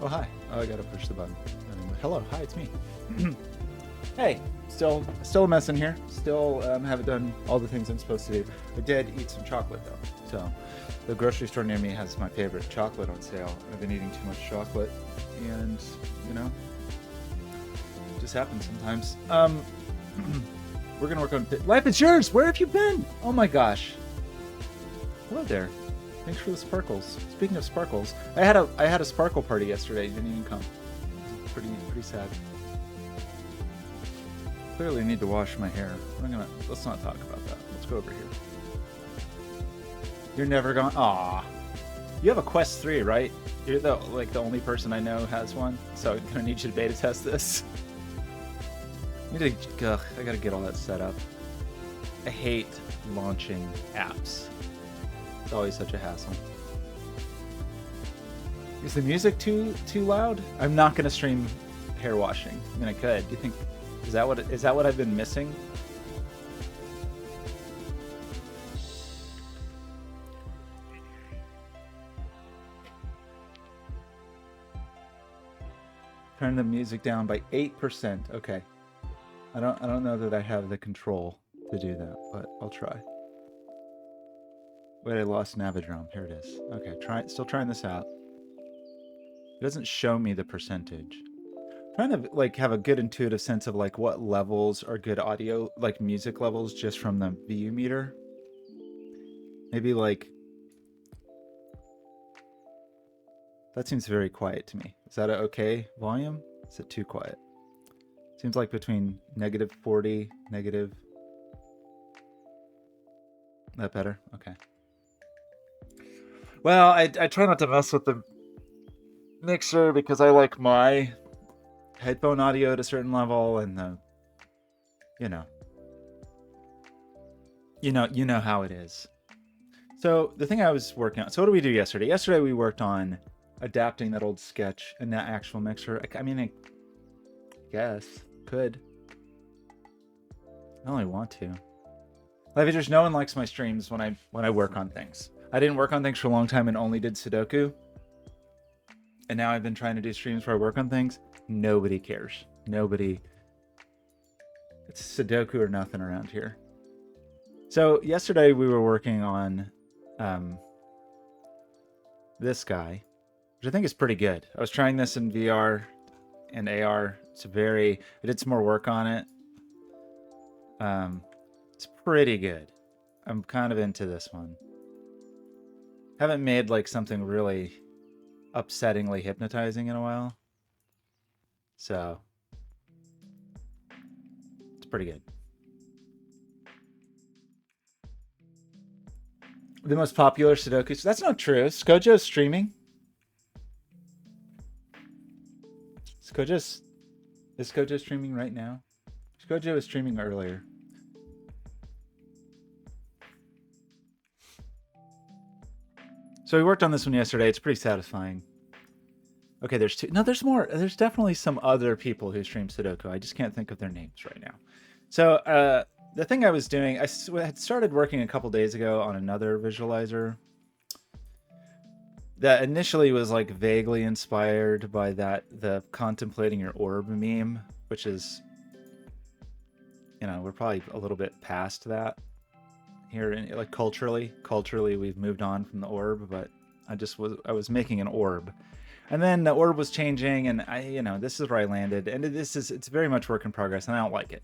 Oh, hi. Oh, I gotta push the button. Hello. Hi, it's me. Hey, still a mess in here. Still haven't done all the things I'm supposed to do. I did eat some chocolate, though. So the grocery store near me has my favorite chocolate on sale. I've been eating too much chocolate, and, you know, it just happens sometimes. We're gonna work on... Life is yours! Where have you been? Oh my gosh. Hello there. Thanks for the sparkles. Speaking of sparkles, I had a sparkle party yesterday. You didn't even come. Pretty sad. Clearly, I need to wash my hair. Let's not talk about that. Let's go over here. You're never gone. Aw, you have a Quest 3, right? You're the only person I know has one. So I'm gonna need you to beta test this. I gotta get all that set up. I hate launching apps. It's always such a hassle. Is the music too loud? I'm not gonna stream hair washing. I mean, I could. Do you think is that what I've been missing? Turn the music down by 8%. Okay. I don't know that I have the control to do that, but I'll try. Wait, I lost Navidrome. Here it is. Okay, still trying this out. It doesn't show me the percentage. I'm trying to have a good intuitive sense of what levels are good audio, music levels, just from the VU meter. Maybe that seems very quiet to me. Is that an okay volume? Is it too quiet? Seems like between -40, negative. That better? Okay. Well, I try not to mess with the mixer because I like my headphone audio at a certain level, and you know how it is. So the thing I was working on. So what did we do yesterday? Yesterday we worked on adapting that old sketch in that actual mixer. I mean, I guess could. I only want to. Just no one likes my streams when I work on things. I didn't work on things for a long time and only did Sudoku. And now I've been trying to do streams where I work on things. Nobody cares. Nobody. It's Sudoku or nothing around here. So yesterday we were working on this guy, which I think is pretty good. I was trying this in VR and AR. I did some more work on it. It's pretty good. I'm kind of into this one. Haven't made something really upsettingly hypnotizing in a while. So it's pretty good. The most popular Sudoku. That's not true. Skojo's streaming. Is Skojo streaming right now? Skojo was streaming earlier. So we worked on this one yesterday. It's pretty satisfying. Okay, there's two. No, there's more. There's definitely some other people who stream Sudoku. I just can't think of their names right now. So the thing I was doing, I had started working a couple days ago on another visualizer that initially was vaguely inspired by the contemplating your orb meme, which is, we're probably a little bit past that here in culturally we've moved on from the orb, but I was making an orb, and then the orb was changing, and this is where I landed, and it's very much work in progress, and I don't like it.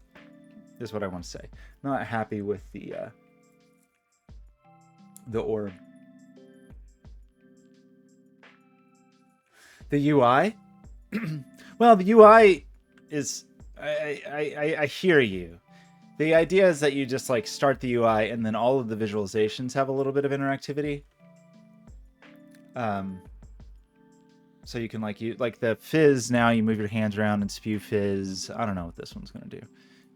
Is what I want to say. I'm not happy with the orb. The UI? Well, the UI is I hear you. The idea is that you just start the UI and then all of the visualizations have a little bit of interactivity. So you can the Fizz, now you move your hands around and spew Fizz. I don't know what this one's gonna do.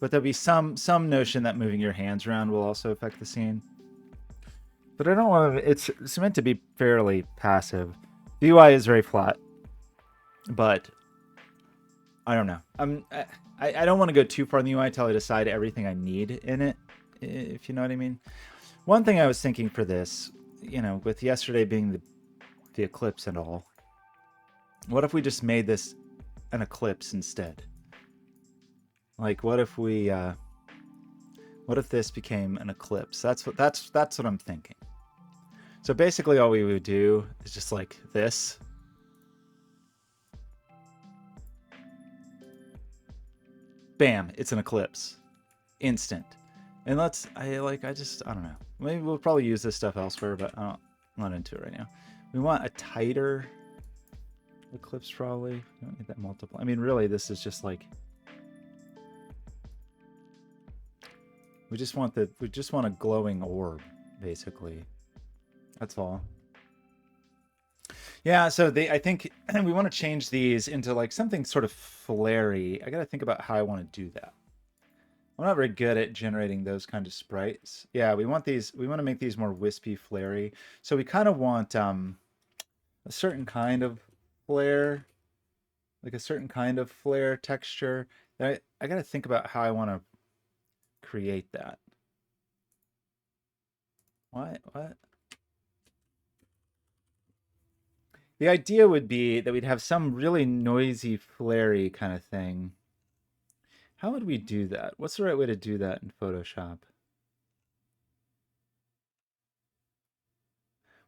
But there'll be some notion that moving your hands around will also affect the scene. But I don't want to. It's meant to be fairly passive. The UI is very flat, but I don't know. I don't want to go too far in the UI until I decide everything I need in it, if you know what I mean. One thing I was thinking for this, with yesterday being the Eclipse and all, What if we just made this an eclipse instead? Like, what if we, what if this became an eclipse? That's what I'm thinking. So basically all we would do is just like this. Bam, it's an eclipse. Instant. And I don't know. Maybe we'll probably use this stuff elsewhere, but I'm not into it right now. We want a tighter eclipse probably. We don't need that multiple. I mean, really, this is just like, we just want a glowing orb, basically. That's all. Yeah, so I think we want to change these into like something sort of flary. I got to think about how I want to do that. I'm not very good at generating those kind of sprites. Yeah, we want to make these more wispy, flary. So we kind of want a certain kind of flare, like a certain kind of flare texture. I got to think about how I want to create that. What? The idea would be that we'd have some really noisy, flary kind of thing. How would we do that? What's the right way to do that in Photoshop?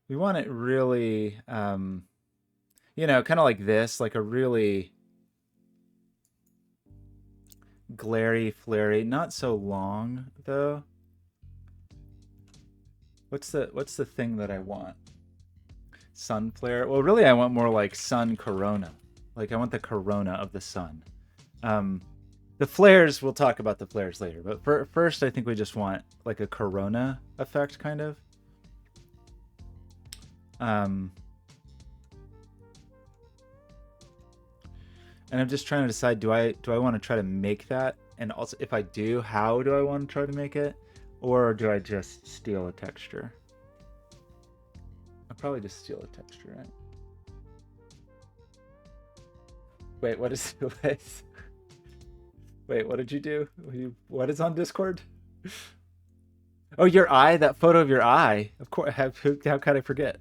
We want it really, you know, kind of like this, like a really glary, flary, not so long though. What's the thing that I want? Sun flare? Well, really I want more like sun corona. Like I want the corona of the sun. The flares, we'll talk about the flares later, but first I think we just want like a corona effect kind of. And I'm just trying to decide, do I want to try to make that? And also if I do, how do I want to try to make it? Or do I just steal a texture? I'll probably just steal a texture, right? Wait, what is this? Wait, what did you do? What is on Discord? Oh, your eye? That photo of your eye. Of course. How could I forget?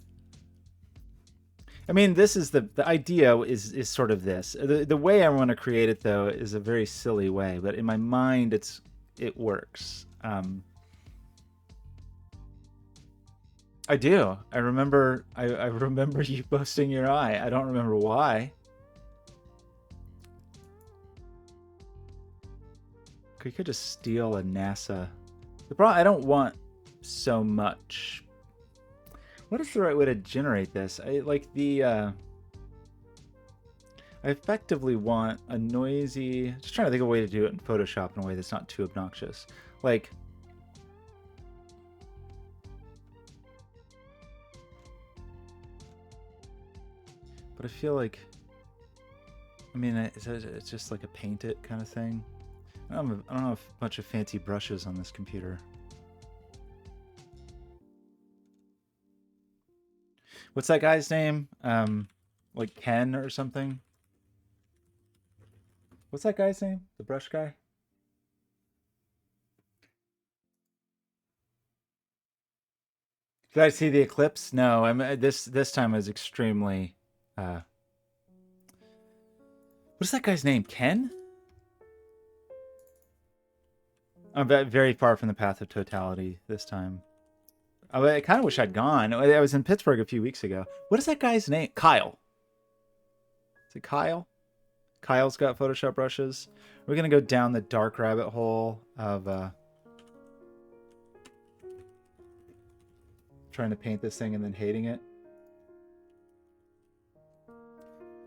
I mean, this is the idea is sort of this. The way I want to create it though is a very silly way, but in my mind it works. I do. I remember you posting your eye. I don't remember why. We could just steal a NASA. The problem, I don't want so much. What is the right way to generate this? I effectively want a noisy, just trying to think of a way to do it in Photoshop in a way that's not too obnoxious. Like, but I feel like, I mean, it's just like a paint it kind of thing. I don't have a bunch of fancy brushes on this computer. What's that guy's name? Like Ken or something? What's that guy's name? The brush guy? Did I see the eclipse? No, this time was extremely what's that guy's name? Ken? I'm very far from the path of totality this time. I kind of wish I'd gone. I was in Pittsburgh a few weeks ago. What is that guy's name? Kyle. Is it Kyle? Kyle's got Photoshop brushes. We're going to go down the dark rabbit hole of trying to paint this thing and then hating it.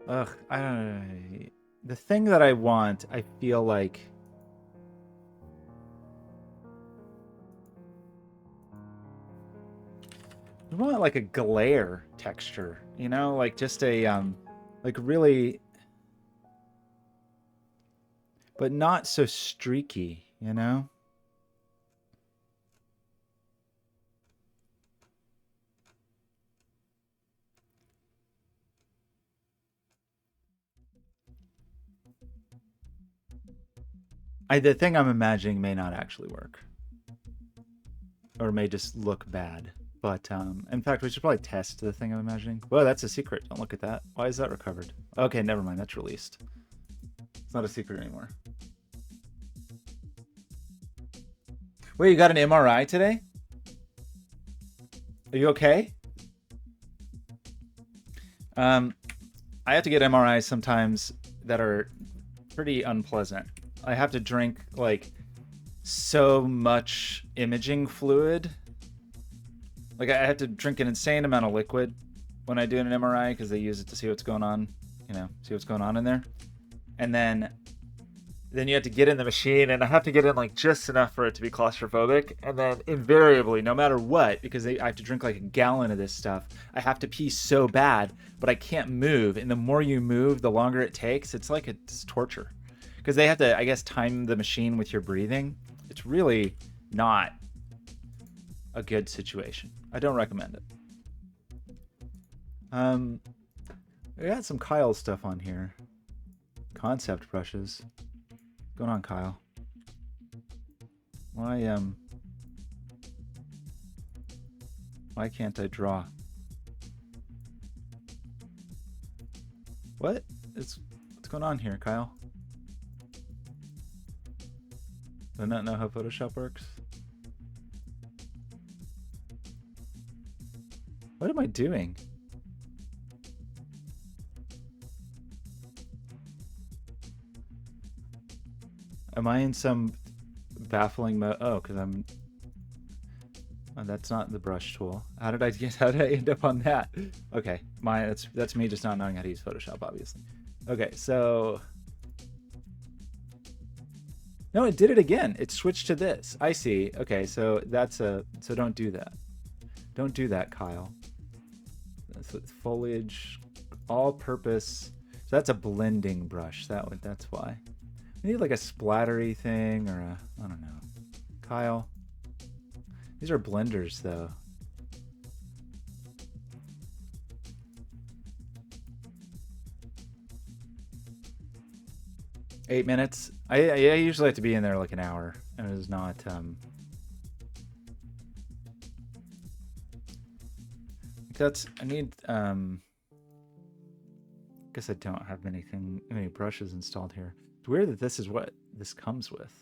Ugh, I don't know. The thing that I want, I feel like... I want like a glare texture, you know, like just a like really, but not so streaky, you know. The thing I'm imagining may not actually work, or may just look bad. But in fact, we should probably test the thing I'm imagining. Whoa, that's a secret. Don't look at that. Why is that recovered? Okay, never mind. That's released. It's not a secret anymore. Wait, you got an MRI today? Are you okay? I have to get MRIs sometimes that are pretty unpleasant. I have to drink like so much imaging fluid. Like I have to drink an insane amount of liquid when I do an MRI because they use it to see what's going on, you know, see what's going on in there. And then you have to get in the machine, and I have to get in like just enough for it to be claustrophobic. And then invariably, no matter what, because I have to drink like a gallon of this stuff, I have to pee so bad, but I can't move. And the more you move, the longer it takes. It's like it's torture because they have to, I guess, time the machine with your breathing. It's really not a good situation. I don't recommend it. We got some Kyle stuff on here. Concept brushes. What's going on, Kyle? Why can't I draw? What's going on here, Kyle? Do I not know how Photoshop works? What am I doing? Am I in some baffling mode? Oh, because I'm... Oh, that's not the brush tool. How did I end up on that? Okay, that's me just not knowing how to use Photoshop, obviously. Okay, so... No, it did it again. It switched to this. I see. Okay, so that's a... So don't do that. Don't do that, Kyle. That's foliage, all-purpose. So that's a blending brush. That's why. We need like a splattery thing or a, I don't know. Kyle. These are blenders though. Eight minutes. I usually have to be in there like an hour, and it is not. I need. Guess I don't have many brushes installed here. It's weird that this is what this comes with.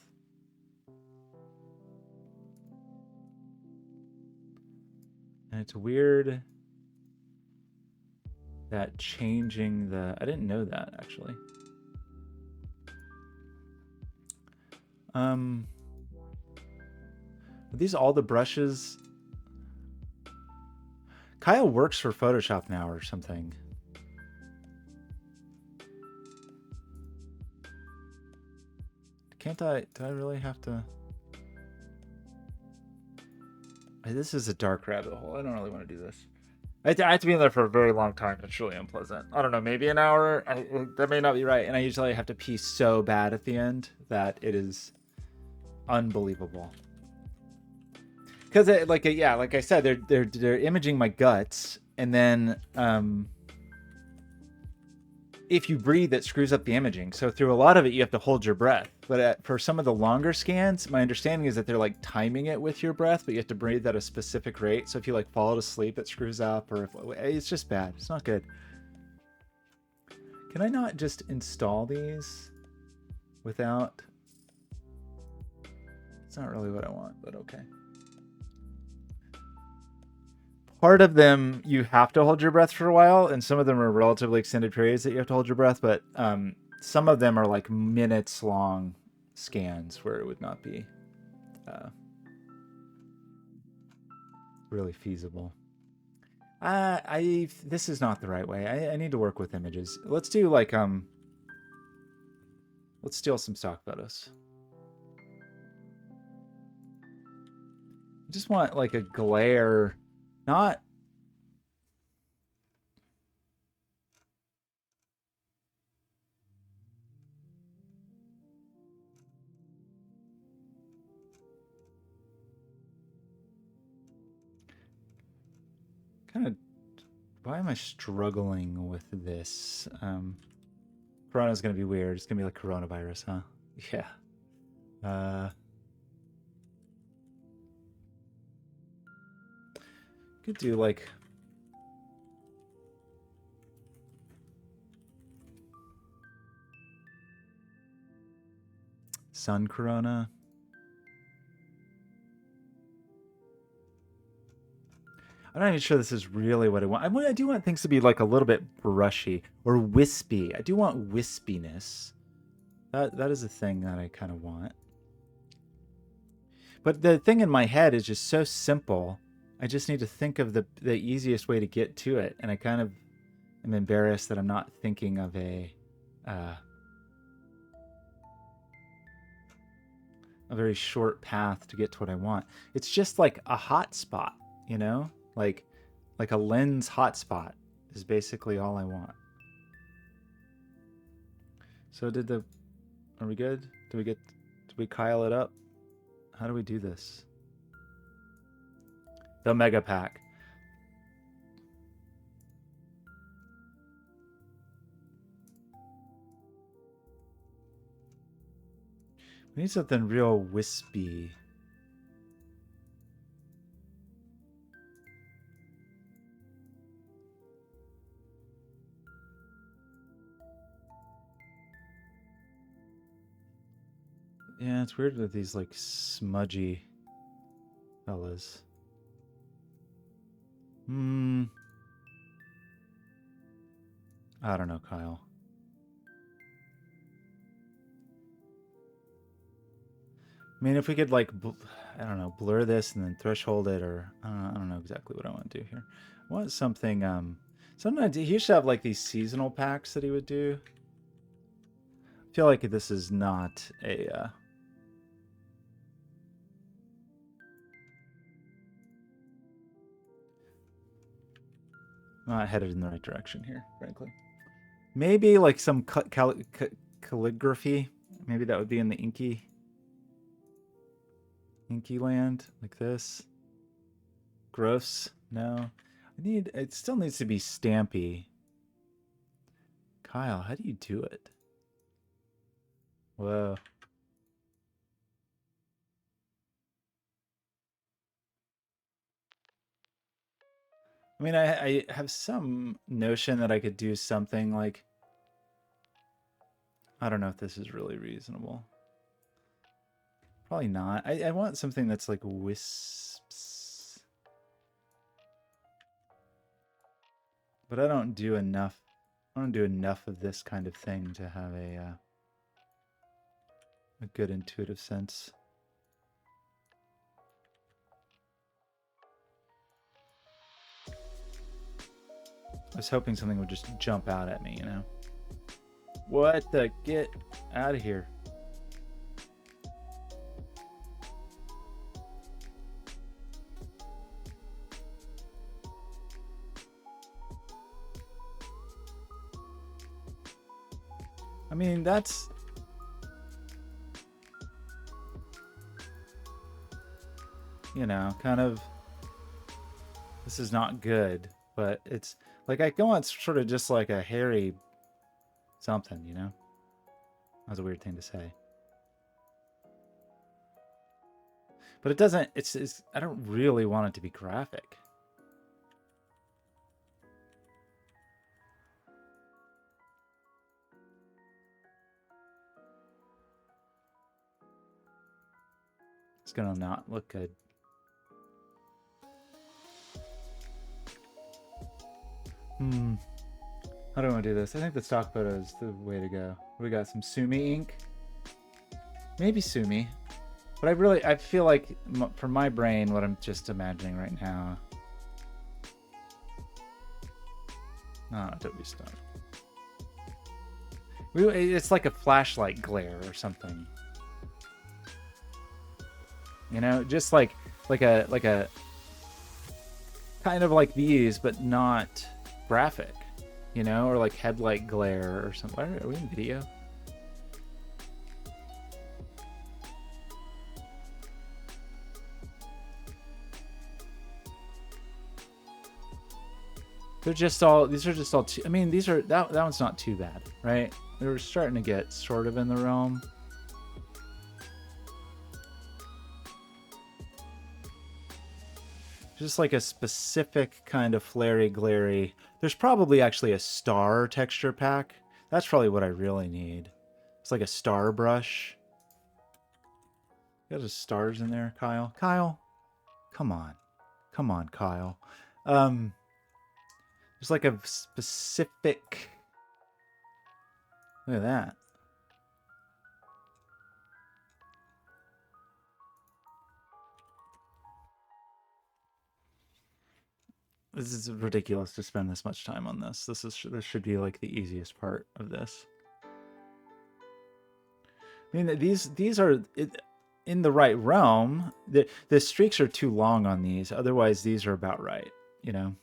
And it's weird that changing the... I didn't know that, actually. Are these all the brushes? Kyle works for Photoshop now or something. Can't I... Do I really have to... This is a dark rabbit hole. I don't really want to do this. I have to be in there for a very long time. It's really unpleasant. I don't know, maybe an hour? That may not be right. And I usually have to pee so bad at the end that it is unbelievable. Because, like I said, they're imaging my guts. And then... if you breathe, it screws up the imaging. So through a lot of it, you have to hold your breath. But for some of the longer scans, my understanding is that they're like timing it with your breath, but you have to breathe at a specific rate. So if you like fall to sleep, it screws up, or it's just bad. It's not good. Can I not just install these without... It's not really what I want, but okay. Part of them, you have to hold your breath for a while, and some of them are relatively extended periods that you have to hold your breath, but some of them are like minutes-long scans where it would not be really feasible. This is not the right way. I need to work with images. Let's do like, let's steal some stock photos. I just want like a glare, not... kind of... Why am I struggling with this? Corona's gonna be weird. It's gonna be like coronavirus, huh? Yeah. could do like Sun Corona. I'm not even sure this is really what I want. I do want things to be like a little bit brushy or wispy. I do want wispiness. That is a thing that I kind of want. But the thing in my head is just so simple. I just need to think of the easiest way to get to it, and I kind of am embarrassed that I'm not thinking of a very short path to get to what I want. It's just like a hot spot, you know? Like a lens hotspot is basically all I want. So are we good? Did we Kyle it up? How do we do this? The mega pack. We need something real wispy. Yeah, it's weird with these like smudgy fellas. I don't know, Kyle. I mean, if we could like, I don't know, blur this and then threshold it, or I don't know exactly what I want to do here. I want something. Sometimes he used to have like these seasonal packs that he would do. I feel like this is not a. Not headed in the right direction here, frankly. Maybe like some calligraphy. Maybe that would be in the inky land, like this. Gross. No. It still needs to be stampy. Kyle, how do you do it? Whoa. I mean, I have some notion that I could do something like, I don't know if this is really reasonable. Probably not. I want something that's like wisps. But I don't do enough. I don't do enough of this kind of thing to have a good intuitive sense. I was hoping something would just jump out at me, you know? What the? Get out of here. I mean, that's... You know, kind of... This is not good, but it's... Like, I want sort of just like a hairy something, you know? That was a weird thing to say. But it doesn't... It's I don't really want it to be graphic. It's gonna not look good. How do I want to do this? I think the stock photo is the way to go. We got some Sumi ink. Maybe Sumi. But I feel like for my brain, what I'm just imagining right now. No, don't be stunned. It's like a flashlight glare or something. You know, just like a kind of like these, but not graphic. You know, or like headlight glare or something. Are we in video? These are just all I mean, that one's not too bad, right? We're starting to get sort of in the realm. Just like a specific kind of flary glary. There's probably actually a star texture pack. That's probably what I really need. It's like a star brush. Got his stars in there, Kyle. Kyle, come on. Come on, Kyle. There's like a specific... Look at that. This is ridiculous to spend this much time on this. This should be like the easiest part of this. I mean, these are in the right realm. The streaks are too long on these. Otherwise, these are about right, you know?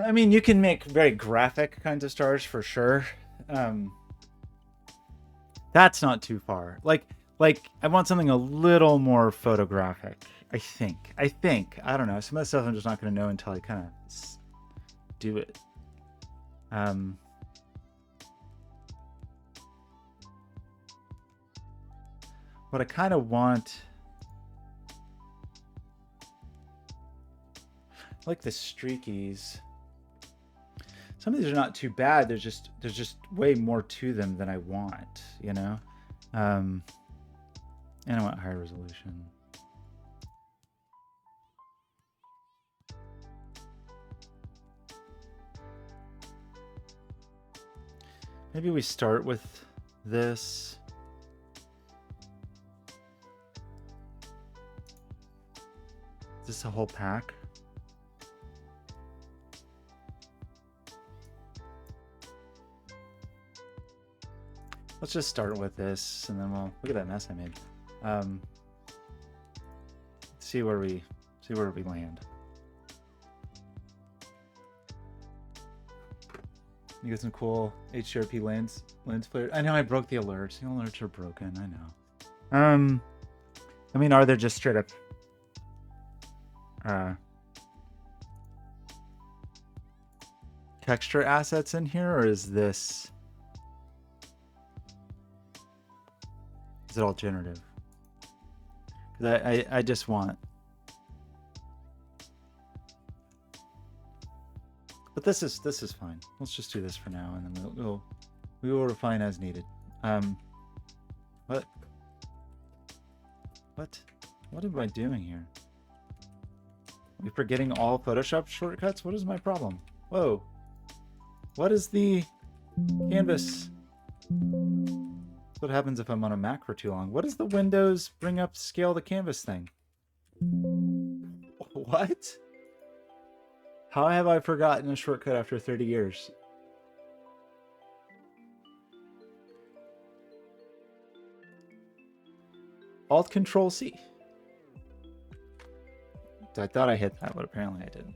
I mean, you can make very graphic kinds of stars for sure. That's not too far. Like I want something a little more photographic. I think. I don't know. Some of the stuff I'm just not going to know until I kind of do it. What I kind of want, like the streakies. Some of these are not too bad. There's just way more to them than I want, you know. And I want higher resolution. Maybe we start with this. Is this a whole pack? Let's just start with this, and then we'll look at that mess I made. See where we land. You get some cool HDRP lens flare. I know I broke the alerts. The alerts are broken. I know. I mean, are there just straight up texture assets in here, or is this? Is it all generative? Because I just want. But this is fine. Let's just do this for now, and then we will refine as needed. What am I doing here? Are we forgetting all Photoshop shortcuts? What is my problem? Whoa. What is the canvas? That's what happens if I'm on a Mac for too long. What is the Windows bring up scale the canvas thing? What? How have I forgotten a shortcut after 30 years? Alt Control C. I thought I hit that, but apparently I didn't.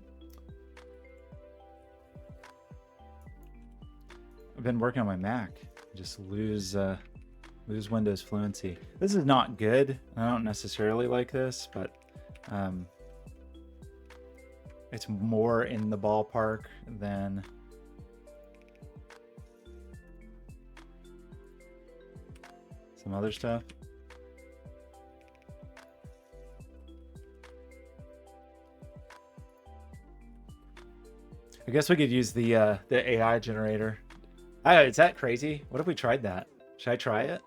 I've been working on my Mac. Just lose Windows fluency. This is not good. I don't necessarily like this, but it's more in the ballpark than some other stuff. I guess we could use the AI generator. Oh, is that crazy? What if we tried that? Should I try it?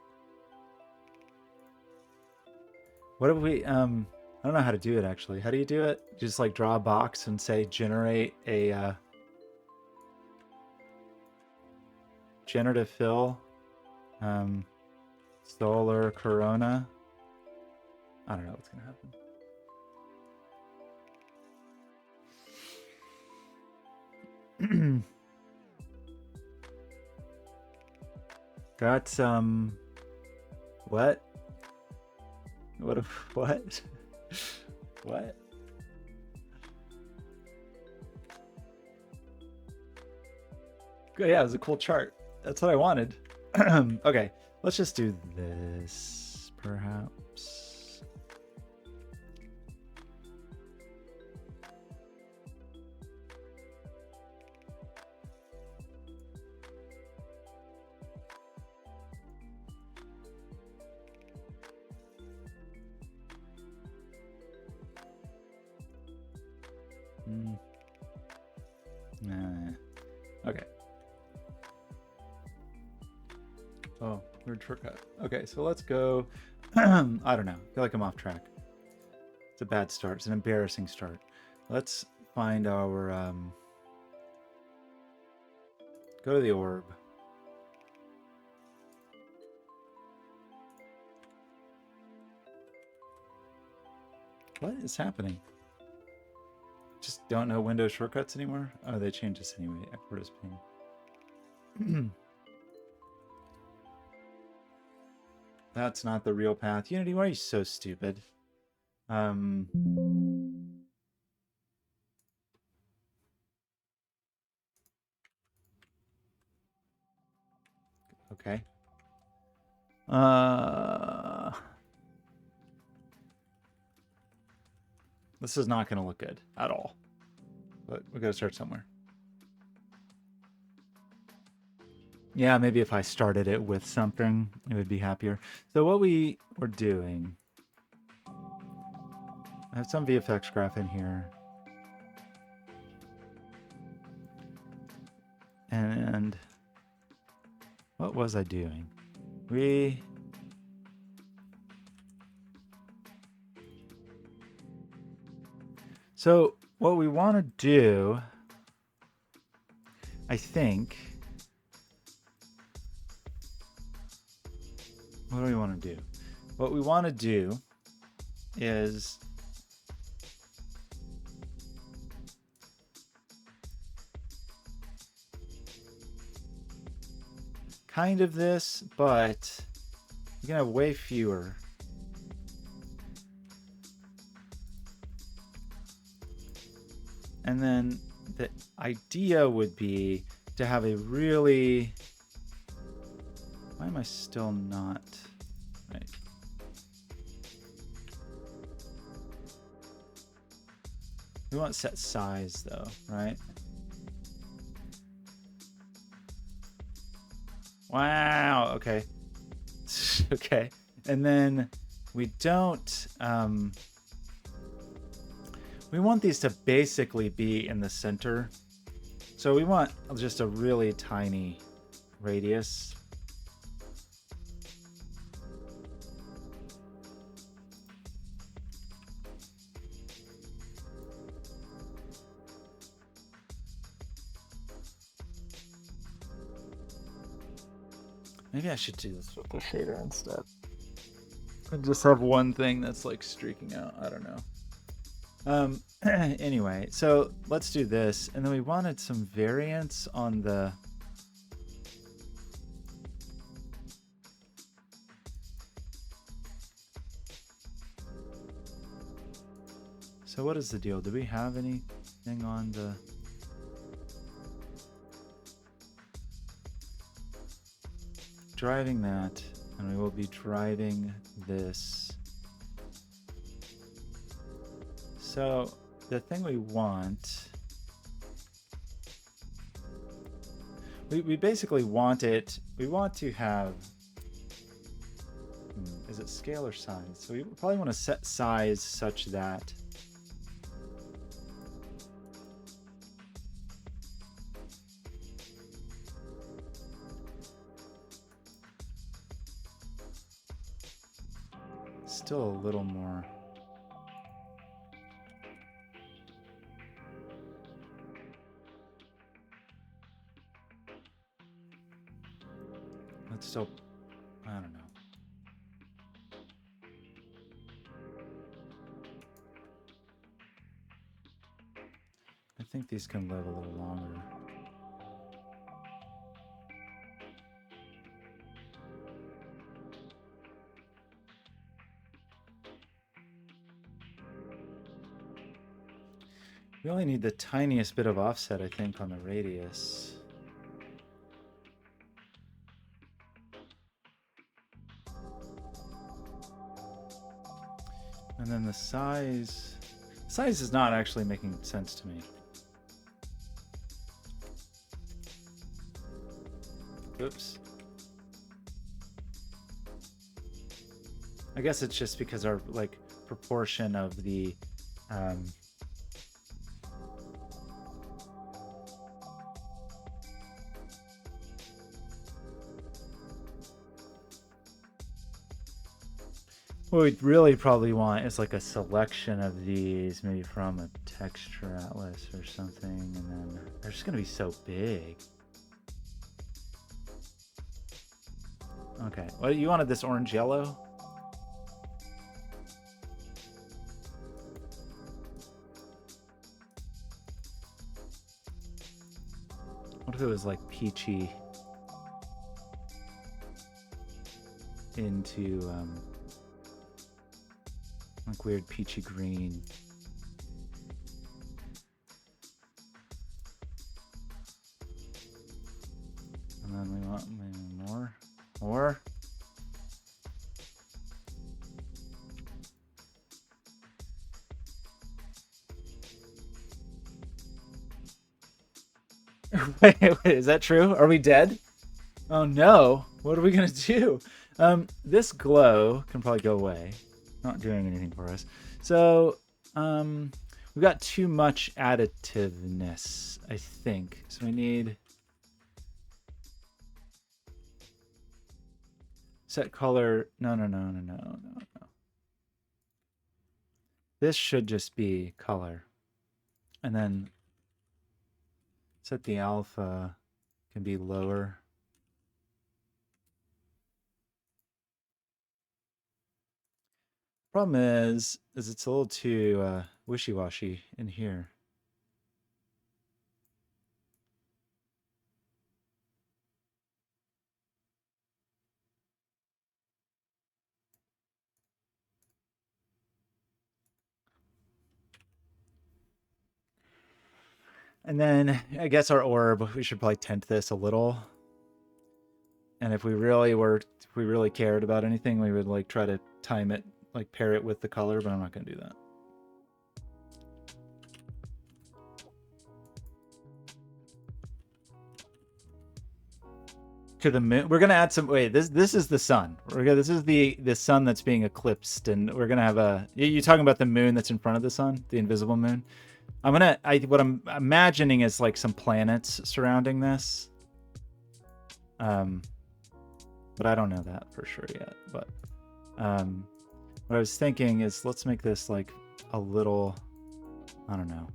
What if we I don't know how to do it actually. How do you do it? Just like draw a box and say generate a generative fill. Solar Corona. I don't know what's gonna happen. That's what? What? What? What? Good, yeah, it was a cool chart. That's what I wanted. Okay, let's just do this, perhaps. Okay. Oh, weird shortcut. Okay, so let's go. I don't know. I feel like I'm off track. It's a bad start. It's an embarrassing start. Let's find our go to the orb. What is happening? Just don't know Windows shortcuts anymore? Oh, they changed this anyway. Export as ping. That's not the real path. Unity, why are you so stupid? Okay. This is not going to look good at all. But we got to start somewhere. Yeah, maybe if I started it with something, it would be happier. So what we were doing, I have some VFX graph in here. And what was I doing? So what we want to do, I think, what do we want to do? What we want to do is kind of this, but you're gonna have way fewer. And then the idea would be to have a really... Why am I still not... Right. We want set size though, right? Wow, okay. Okay. And then we don't... we want these to basically be in the center. So we want just a really tiny radius. Maybe I should do this with the shader instead. And just have one thing that's like streaking out. I don't know. Anyway, so let's do this. And then we wanted some variance on the... So what is the deal? Do we have anything on the... Driving that, and we will be driving this. So the thing we want, we basically want it, we want to have, is it scale or size? So we probably want to set size such that still a little more. Let's still, I don't know. think these can live a little longer. We only need the tiniest bit of offset, I think, on the radius. And then the size is not actually making sense to me. Oops. I guess it's just because our like proportion of the what we'd really probably want is like a selection of these, maybe from a texture atlas or something, and then they're just gonna be so big. Okay, well, you wanted this orange yellow? What if it was like peachy into like weird peachy green? And then we want maybe more. Wait, is that true? Are we dead? Oh no, what are we gonna do? This glow can probably go away. Not doing anything for us. So, we've got too much additiveness, I think. So we need set color. No. This should just be color. And then set the alpha can be lower. Problem is it's a little too wishy-washy in here. And then I guess our orb, we should probably tint this a little. And if we really cared about anything, we would like try to time it, like pair it with the color, but I'm not going to do that. To the moon, we're gonna add some. Wait, this is the sun. This is the sun that's being eclipsed, and we're gonna have a. You talking about the moon that's in front of the sun, the invisible moon? What I'm imagining is like some planets surrounding this. But I don't know that for sure yet. But what I was thinking is let's make this like a little, I don't know,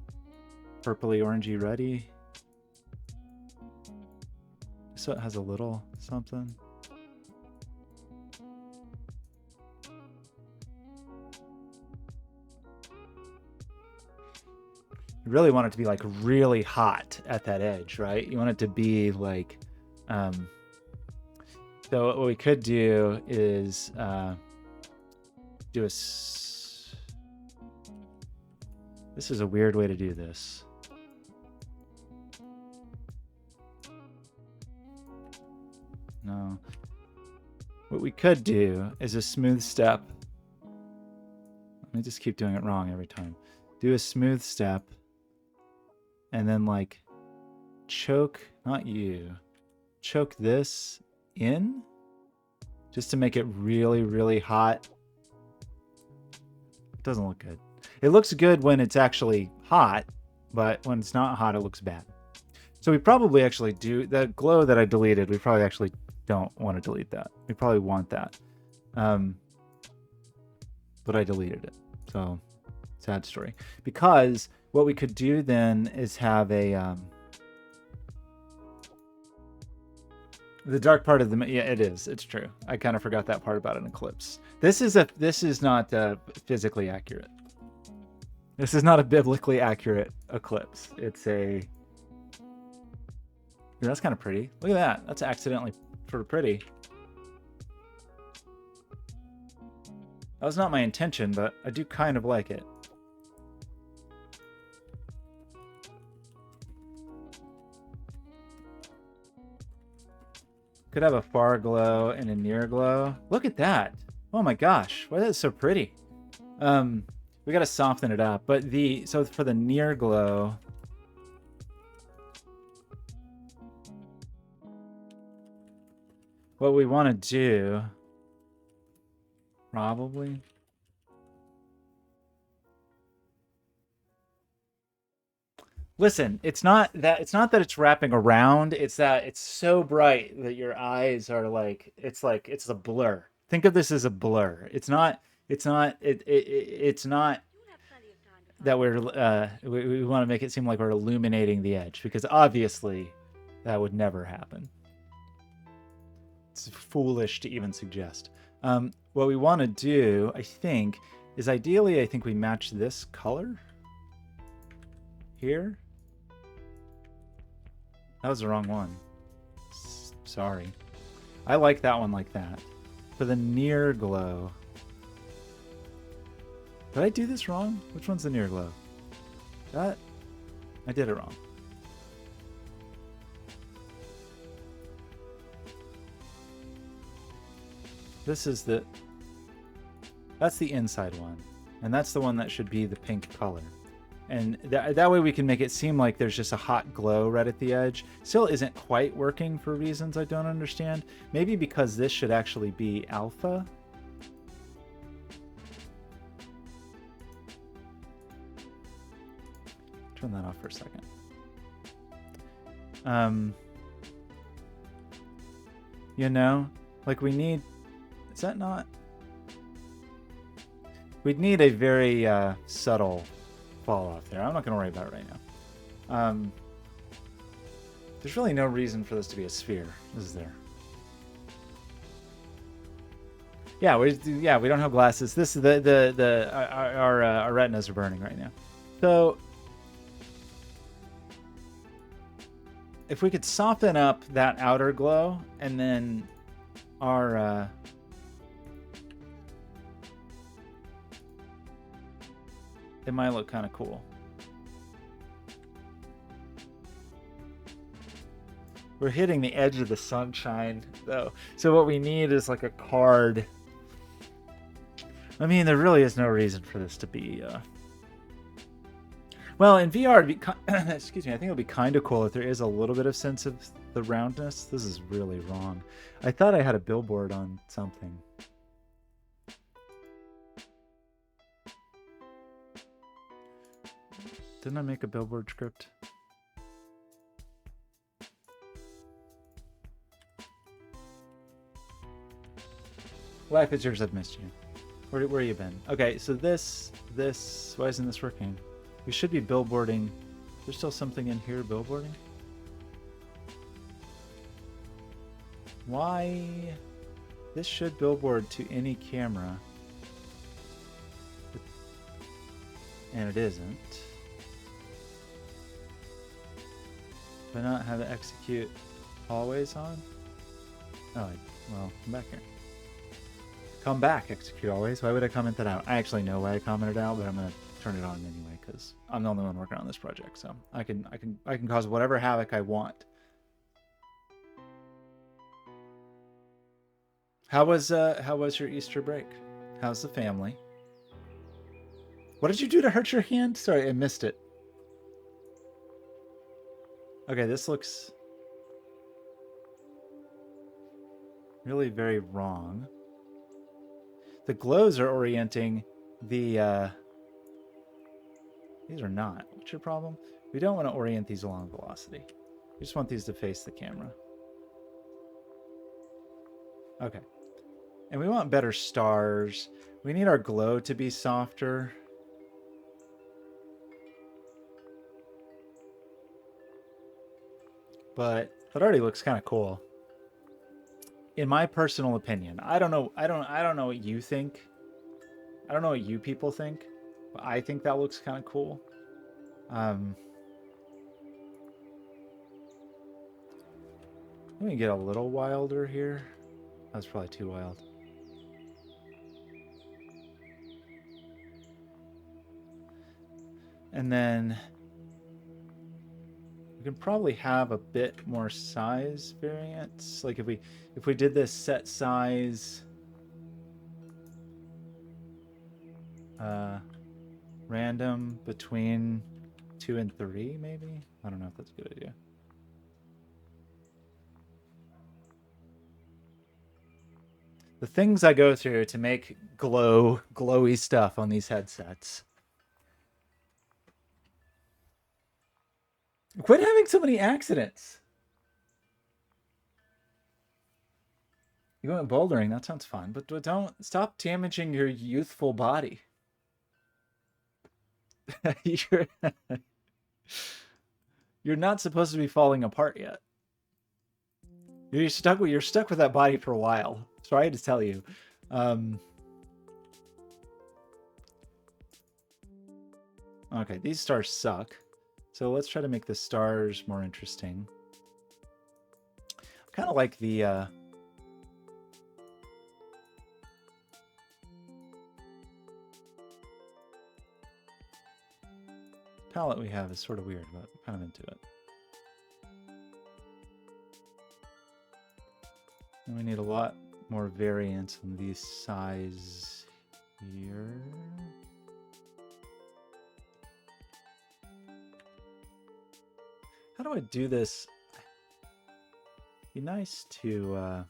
purpley orangey reddy. So it has a little something. You really want it to be like really hot at that edge, right? You want it to be like, so what we could do is do a. This is a weird way to do this. No. What we could do is a smooth step. Let me just keep doing it wrong every time. Do a smooth step. And then like choke, not you. Choke this in. Just to make it really, really hot. It doesn't look good. It looks good when it's actually hot. But when it's not hot, it looks bad. So we probably actually do. That glow that I deleted, we probably actually don't want to delete that. We probably want that. But I deleted it. So, sad story. Because what we could do then is have a... the dark part of the... Yeah, it is. It's true. I kind of forgot that part about an eclipse. This is not physically accurate. This is not a biblically accurate eclipse. It's a... Ooh, that's kind of pretty. Look at that. That's accidentally sort of pretty. That was not my intention, but I do kind of like it. Could have a far glow and a near glow. Look at that. Oh my gosh. Why is that so pretty? We got to soften it up. But so for the near glow, what we want to do, probably. Listen, it's not that it's wrapping around, it's that it's so bright that your eyes are like it's a blur. Think of this as a blur. It's not that we want to make it seem like we're illuminating the edge, because obviously that would never happen. It's foolish to even suggest. What we want to do, I think, is ideally, I think we match this color here. That was the wrong one. Sorry. I like that one like that. For the near glow. Did I do this wrong? Which one's the near glow? That? I did it wrong. This is the... That's the inside one. And that's the one that should be the pink color. And that way we can make it seem like there's just a hot glow right at the edge. Still isn't quite working for reasons I don't understand. Maybe because this should actually be alpha. Turn that off for a second. You know, like we need... Is that not... We'd need a very subtle... fall off there. I'm not going to worry about it right now. There's really no reason for this to be a sphere, is there? Yeah, we don't have glasses. This is our retinas are burning right now. So if we could soften up that outer glow, and then our it might look kind of cool. We're hitting the edge of the sunshine, though. So what we need is like a card. I mean, there really is no reason for this to be... Well, in VR, it'd be excuse me, I think it would be kind of cool if there is a little bit of sense of the roundness. This is really wrong. I thought I had a billboard on something. Didn't I make a billboard script? Life is yours, I've missed you. Where you been? Okay, so this, why isn't this working? We should be billboarding. There's still something in here billboarding? Why? This should billboard to any camera. And it isn't. Do I not have it execute always on? Oh, well, come back here. Come back, execute always. Why would I comment that out? I actually know why I commented out, but I'm gonna turn it on anyway because I'm the only one working on this project, so I can cause whatever havoc I want. How was your Easter break? How's the family? What did you do to hurt your hand? Sorry, I missed it. Okay, this looks really very wrong. The glows are orienting the... These are not. What's your problem? We don't want to orient these along velocity. We just want these to face the camera. Okay. And we want better stars. We need our glow to be softer. But it already looks kind of cool. In my personal opinion, I don't know what you think. I don't know what you people think. But I think that looks kind of cool. Let me get a little wilder here. That's probably too wild. And then we can probably have a bit more size variance. Like if we did this set size random between 2 and 3, maybe? I don't know if that's a good idea. The things I go through to make glowy stuff on these headsets. Quit having so many accidents. You went bouldering, that sounds fun, but don't stop damaging your youthful body. You're not supposed to be falling apart yet. You're stuck with that body for a while. Sorry to tell you. Okay, these stars suck. So let's try to make the stars more interesting. I kind of like the palette we have is sort of weird, but I'm kind of into it. And we need a lot more variance in these size here. How do I do this? Be nice to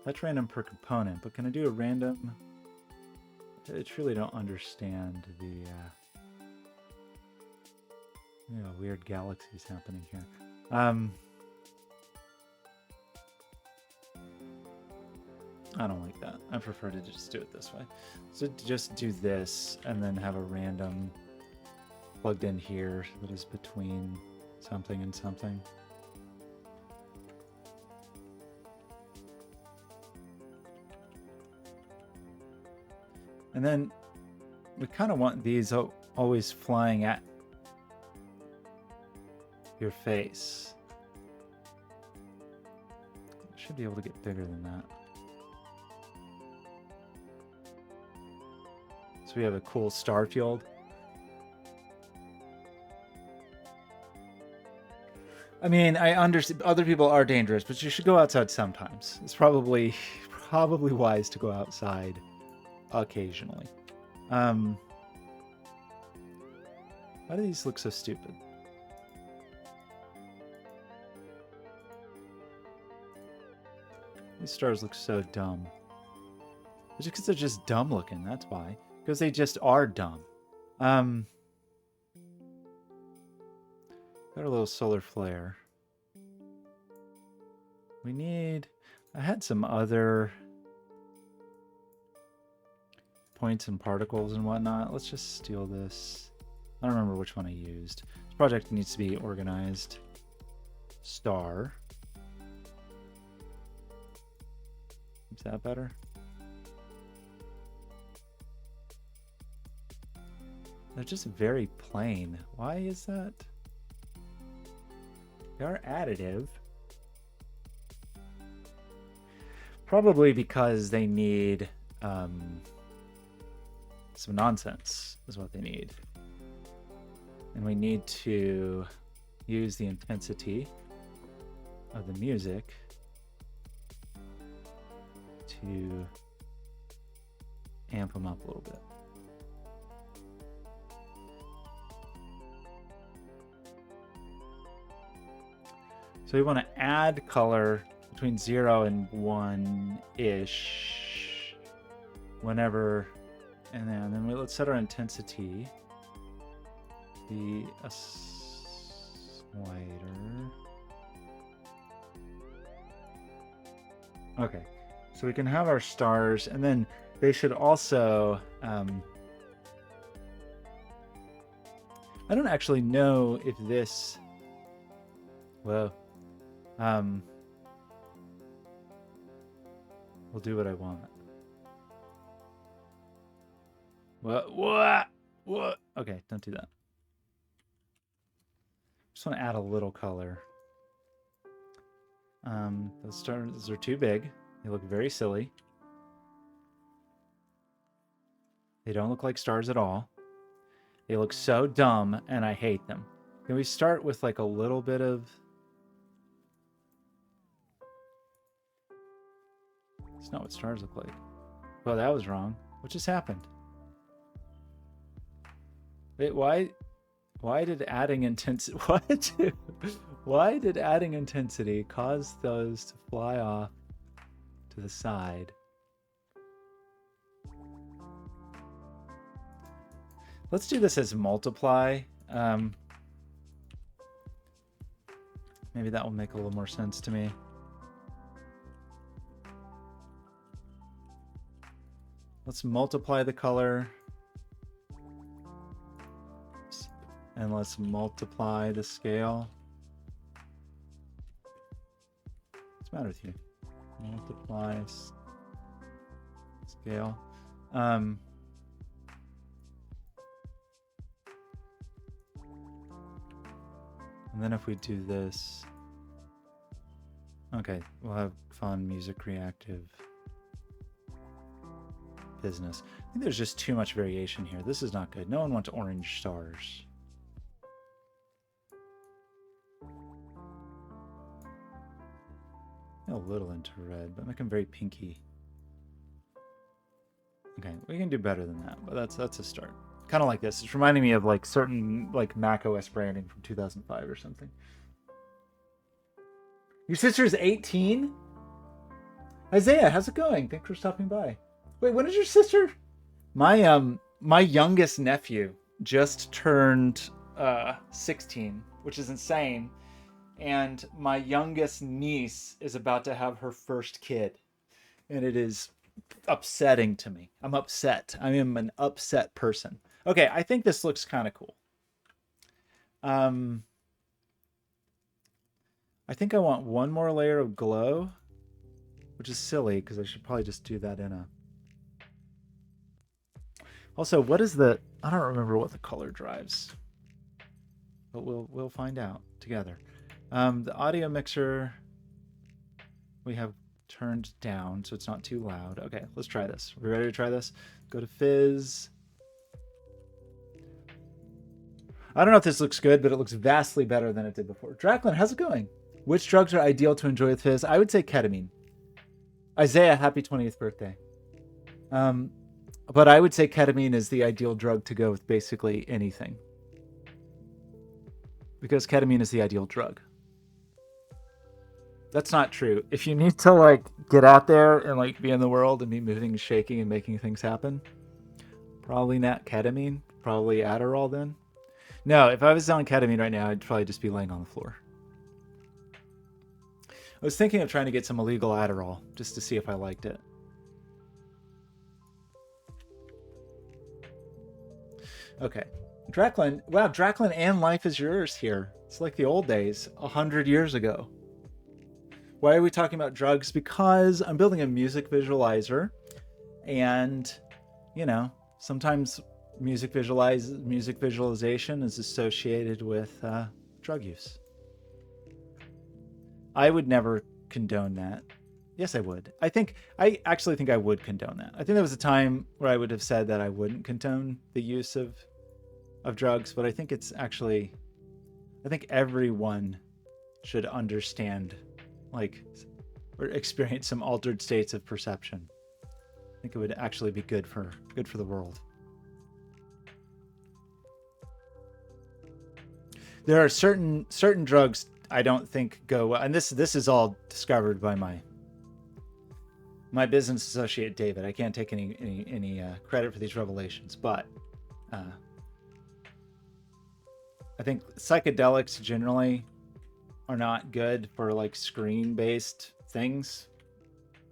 that's random per component, but can I do a random? I truly don't understand the weird galaxies happening here. I don't like that. I prefer to just do it this way. So just do this and then have a random plugged in here that is between something and something. And then we kind of want these always flying at your face. I should be able to get bigger than that. So we have a cool star field. I mean, I understand other people are dangerous, but you should go outside sometimes. It's probably wise to go outside occasionally. Why do these look so stupid? These stars look so dumb. It's just because they're just dumb looking, that's why. Because they just are dumb. Got a little solar flare. We need... I had some other points and particles and whatnot. Let's just steal this. I don't remember which one I used. This project needs to be organized. Star. Is that better? They're just very plain. Why is that? They are additive. Probably because they need some nonsense is what they need. And we need to use the intensity of the music to amp them up a little bit. So we want to add color between 0 and 1-ish whenever, and then let's set our intensity to be a slider. Okay, so we can have our stars, and then they should also I don't actually know if this will do what I want. What? Okay, don't do that. Just want to add a little color. Those stars are too big. They look very silly. They don't look like stars at all. They look so dumb, and I hate them. Can we start with like a little bit of... It's not what stars look like. Well, that was wrong. What just happened? Wait, why did adding intensity... What? Why did adding intensity cause those to fly off to the side? Let's do this as multiply. Maybe that will make a little more sense to me. Let's multiply the color. And let's multiply the scale. What's the matter with you? Multiply scale. And then if we do this, okay, we'll have fun music reactive business. I think there's just too much variation here. This is not good. No one wants orange stars. A little into red, but make them very pinky. Okay, we can do better than that, but that's a start. Kind of like this. It's reminding me of like certain like Mac OS branding from 2005 or something. Your sister's 18? Isaiah, how's it going? Thanks for stopping by. Wait, when is your sister? My youngest nephew just turned 16, which is insane. And my youngest niece is about to have her first kid. And it is upsetting to me. I'm upset. I am an upset person. Okay, I think this looks kind of cool. I think I want one more layer of glow, which is silly because I should probably just do that in a... Also, what is the... I don't remember what the color drives. But we'll find out together. The audio mixer we have turned down so it's not too loud. Okay, let's try this. Are we ready to try this? Go to Fizz. I don't know if this looks good, but it looks vastly better than it did before. Draclin, how's it going? Which drugs are ideal to enjoy with Fizz? I would say ketamine. Isaiah, happy 20th birthday. But I would say ketamine is the ideal drug to go with basically anything. Because ketamine is the ideal drug. That's not true. If you need to like get out there and like be in the world and be moving and shaking and making things happen, probably not ketamine, probably Adderall then. No, if I was on ketamine right now, I'd probably just be laying on the floor. I was thinking of trying to get some illegal Adderall just to see if I liked it. Okay. Draclin. Wow, Draclin and Life is Yours here. It's like the old days, 100 years ago. Why are we talking about drugs? Because I'm building a music visualizer, and, you know, sometimes music visualization is associated with drug use. I would never condone that. Yes, I would. I actually think I would condone that. I think there was a time where I would have said that I wouldn't condone the use of drugs, but I think it's actually, I think everyone should understand, like, or experience some altered states of perception. I think it would actually be good for the world. There are certain drugs I don't think go well, and this is all discovered by my business associate David. I can't take any credit for these revelations, but I think psychedelics generally are not good for like screen-based things.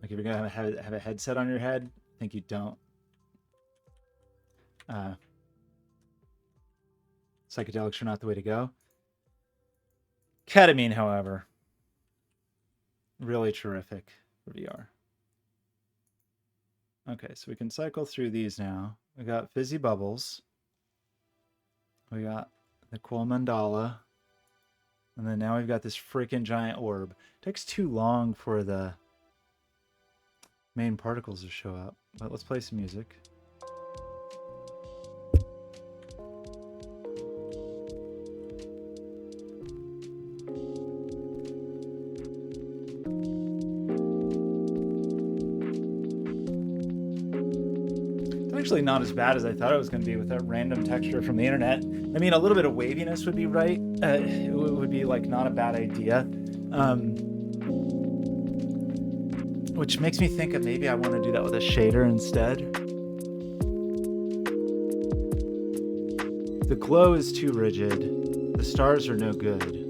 Like if you're gonna have a headset on your head, I think you don't. Psychedelics are not the way to go. Ketamine, however, really terrific for VR. Okay, so we can cycle through these now. We got fizzy bubbles. We got the cool mandala. And then now we've got this freaking giant orb. It takes too long for the main particles to show up. But let's play some music. Actually not as bad as I thought it was going to be with that random texture from the internet. I mean, a little bit of waviness would be right. It would be like not a bad idea. Which makes me think of maybe I want to do that with a shader instead. The glow is too rigid. The stars are no good.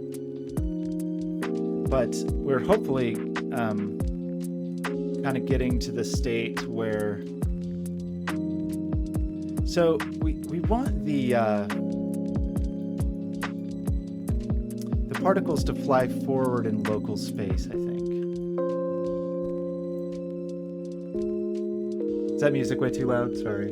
But we're hopefully kind of getting to the state where... So we want the particles to fly forward in local space, I think. Is that music way too loud? Sorry.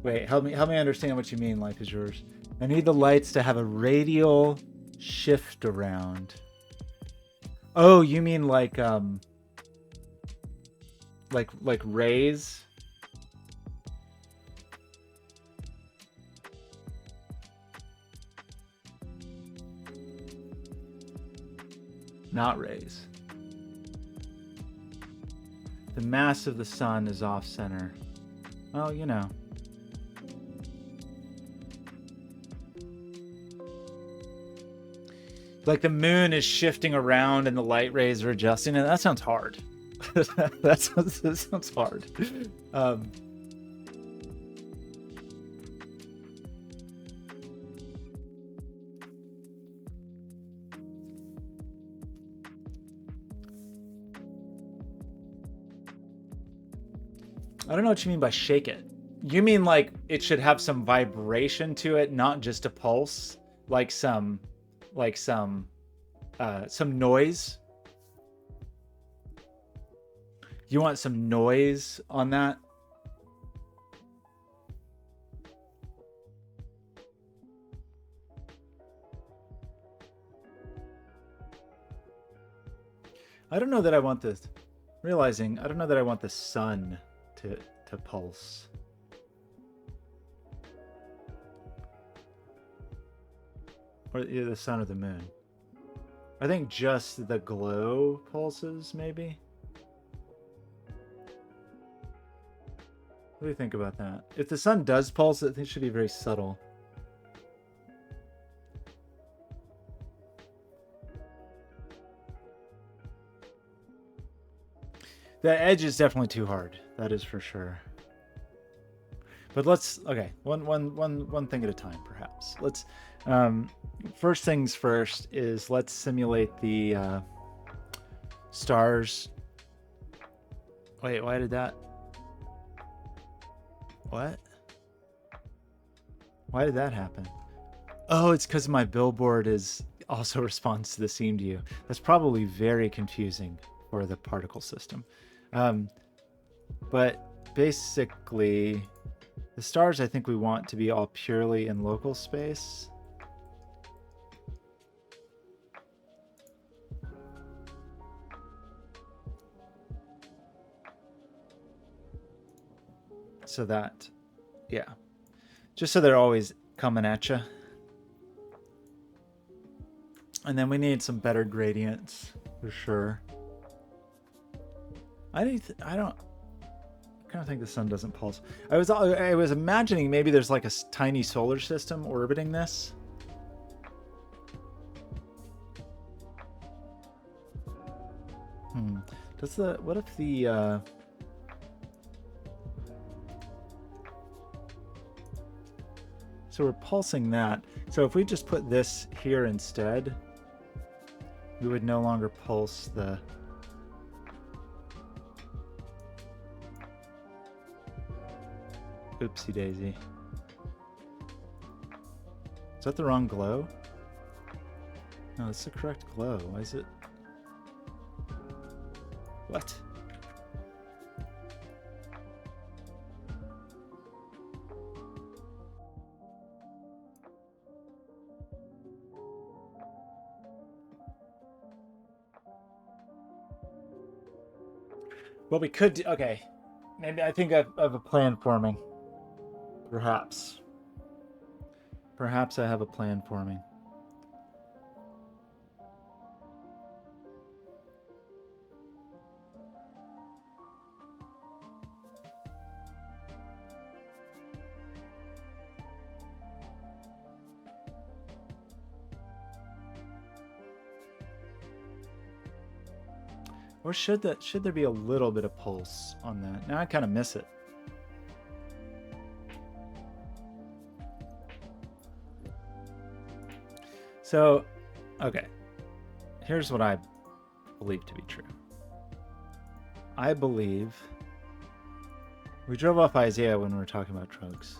Wait, help me understand what you mean, life is yours. I need the lights to have a radial shift around. Oh, you mean like rays? Not rays. The mass of the sun is off center. Well, you know. Like the moon is shifting around and the light rays are adjusting, and that sounds hard. that sounds hard. I don't know what you mean by shake it. You mean like it should have some vibration to it, not just a pulse, like some noise. You want some noise on that? I don't know that I want this. Realizing I don't know that I want the sun to pulse. Or either the sun or the moon. I think just the glow pulses, maybe? What do you think about that? If the sun does pulse, I think it should be very subtle. The edge is definitely too hard. That is for sure. But let's, okay, one thing at a time, perhaps. Let's, first things first is let's simulate the stars. Wait, why did that? What? Why did that happen? Oh, it's because my billboard is also responds to the seam to you. That's probably very confusing for the particle system. But basically, the stars I think we want to be all purely in local space. So that, yeah, just so they're always coming at you. And then we need some better gradients for sure. I kind of think the sun doesn't pulse. I was imagining maybe there's like a tiny solar system orbiting this. What if the so we're pulsing that. So if we just put this here instead, we would no longer pulse the... Oopsie daisy. Is that the wrong glow? No, that's the correct glow. Why is it? What? Well, we could do, okay. Maybe I think I have a plan forming. Perhaps. Perhaps I have a plan forming. Or should there be a little bit of pulse on that? Now I kind of miss it. So, okay. Here's what I believe to be true. I believe we drove off Isaiah when we were talking about drugs.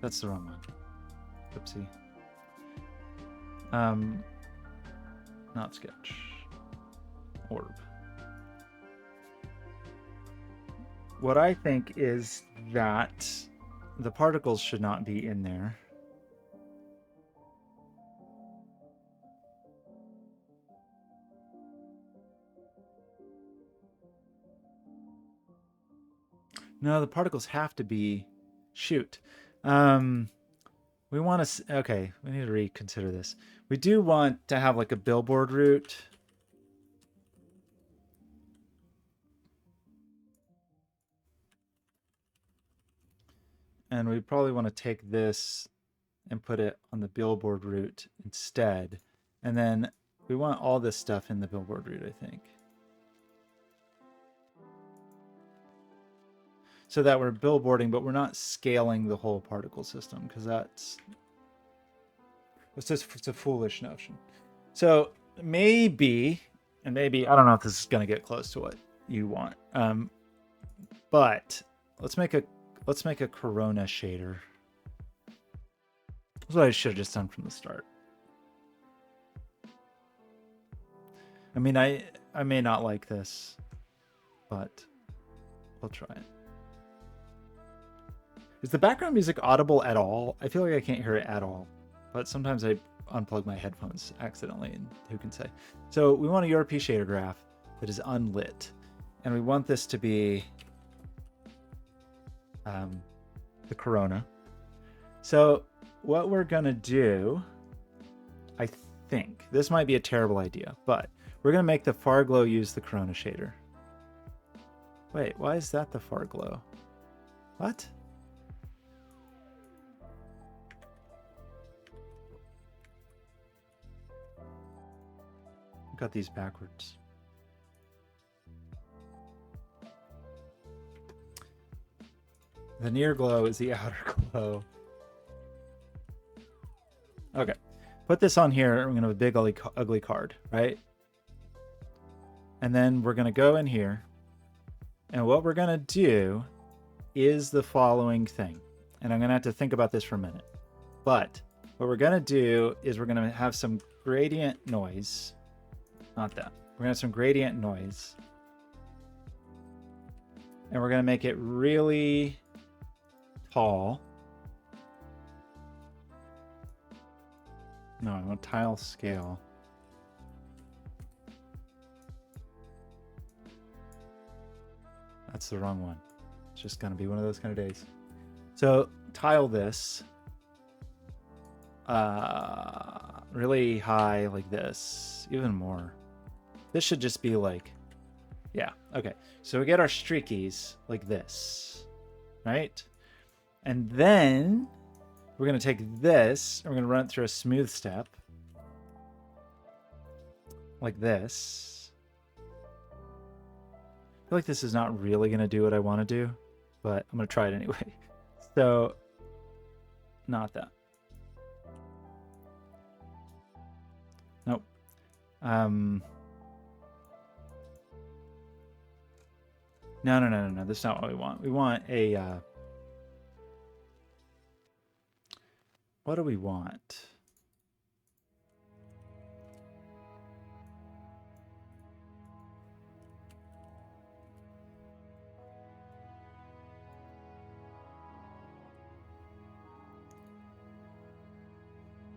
That's the wrong one. Oopsie. Not sketch. Orb. What I think is that the particles should not be in there. No, the particles have to be... Shoot. We want to... Okay, we need to reconsider this. We do want to have like a billboard route. And we probably want to take this and put it on the billboard route instead. And then we want all this stuff in the billboard route, I think. So that we're billboarding, but we're not scaling the whole particle system, because it's a foolish notion. So maybe, I don't know if this is going to get close to what you want, but let's make a Corona shader. That's what I should have just done from the start. I mean, I may not like this, but we'll try it. Is the background music audible at all? I feel like I can't hear it at all, but sometimes I unplug my headphones accidentally, and who can say? So we want a URP shader graph that is unlit, and we want this to be the Corona. So what we're gonna do, I think, this might be a terrible idea, but we're gonna make the far glow use the Corona shader. Wait, why is that the far glow? What? Got these backwards. The near glow is the outer glow. Okay. Put this on here. We're going to have a big ugly card, right? And then we're going to go in here. And what we're going to do is the following thing. And I'm going to have to think about this for a minute. But what we're going to do is we're going to have some gradient noise. Not that. We're going to have some gradient noise. And we're going to make it really tall. No, I want tile scale. That's the wrong one. It's just going to be one of those kind of days. So tile this really high like this, even more. This should just be like, yeah, okay. So we get our streakies like this, right? And then we're going to take this and we're going to run it through a smooth step like this. I feel like this is not really going to do what I want to do, but I'm going to try it anyway. So, not that. Nope. No. That's not what we want. We want a... what do we want?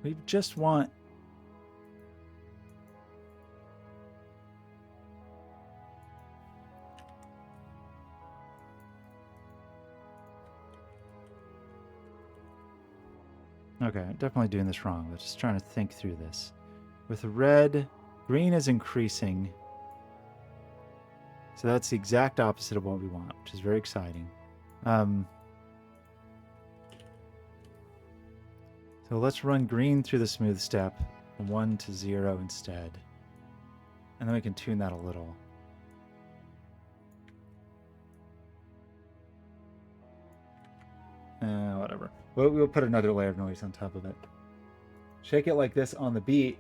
We just want... Okay, I'm definitely doing this wrong. I'm just trying to think through this. With red, green is increasing. So that's the exact opposite of what we want, which is very exciting. So let's run green through the smooth step from 1 to 0 instead. And then we can tune that a little. Whatever. We'll put another layer of noise on top of it. Shake it like this on the beat.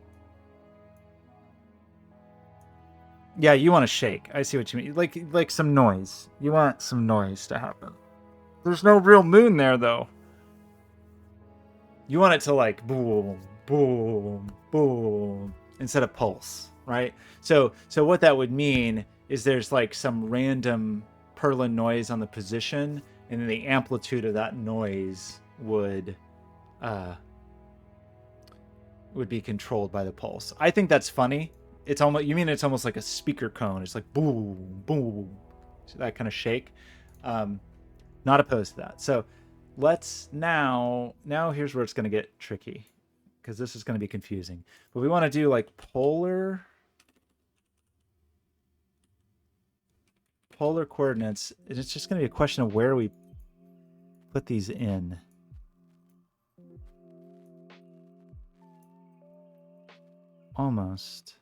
Yeah, you want to shake. I see what you mean. Like some noise. You want some noise to happen. There's no real moon there, though. You want it to like boom, boom, boom, instead of pulse, right? So what that would mean is there's like some random purlin noise on the position, and then the amplitude of that noise would be controlled by the pulse. I think that's funny. It's almost, you mean it's almost like a speaker cone. It's like boom, boom, so that kind of shake. Not opposed to that. So let's now here's where it's going to get tricky, because this is going to be confusing. But we want to do like polar coordinates, and it's just going to be a question of where we put these in. Almost.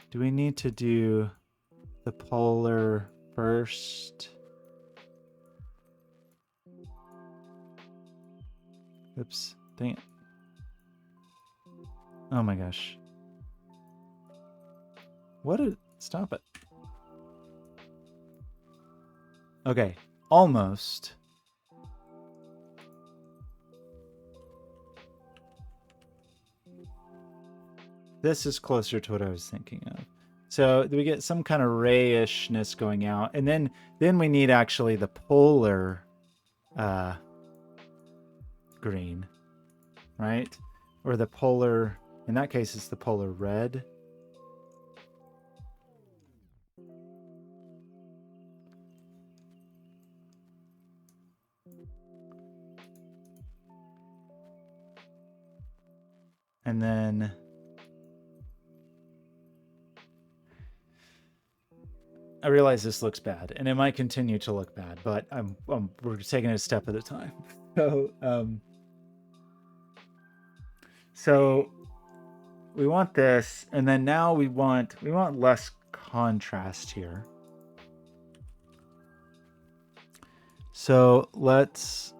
Do we need to do the polar first? Oops, dang it. Oh my gosh. Stop it. Okay, almost. This is closer to what I was thinking of. So we get some kind of rayishness going out, and then we need actually the polar green, right? Or the polar, in that case it's the polar red. And then I realize this looks bad, and it might continue to look bad, but we're taking it a step at a time. So we want this, and then now we want less contrast here. So let's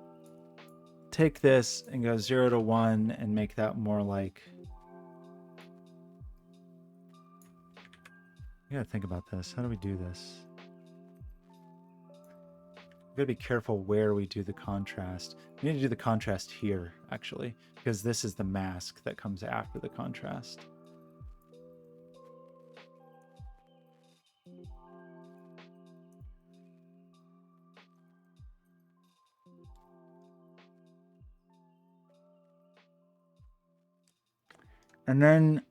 take this and go 0 to 1 and make that more like... I gotta think about this. How do we do this? We gotta be careful where we do the contrast. We need to do the contrast here, actually, because this is the mask that comes after the contrast. And then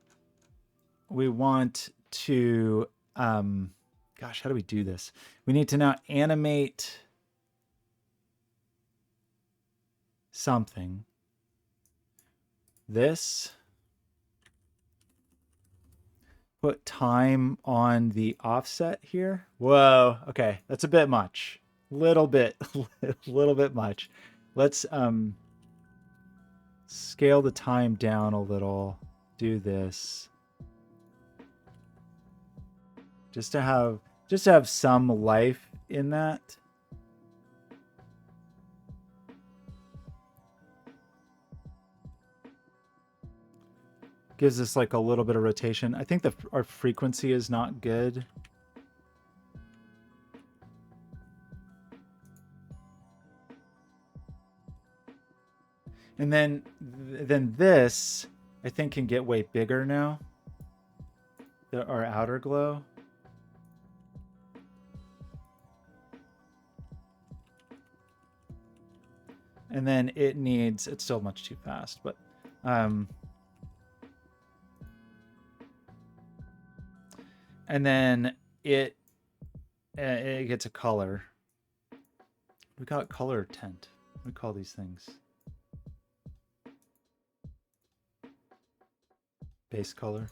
we want to, gosh, how do we do this? We need to now animate something. This. Put time on the offset here. Whoa, okay, that's a bit much. Little bit much. Let's scale the time down a little. Do this. Just to have some life in that. Gives us like a little bit of rotation. I think our frequency is not good. And then this, I think, can get way bigger now. Our outer glow. And then it's still much too fast, but and then it gets a color. We got color tint. What do we call these things? Base color.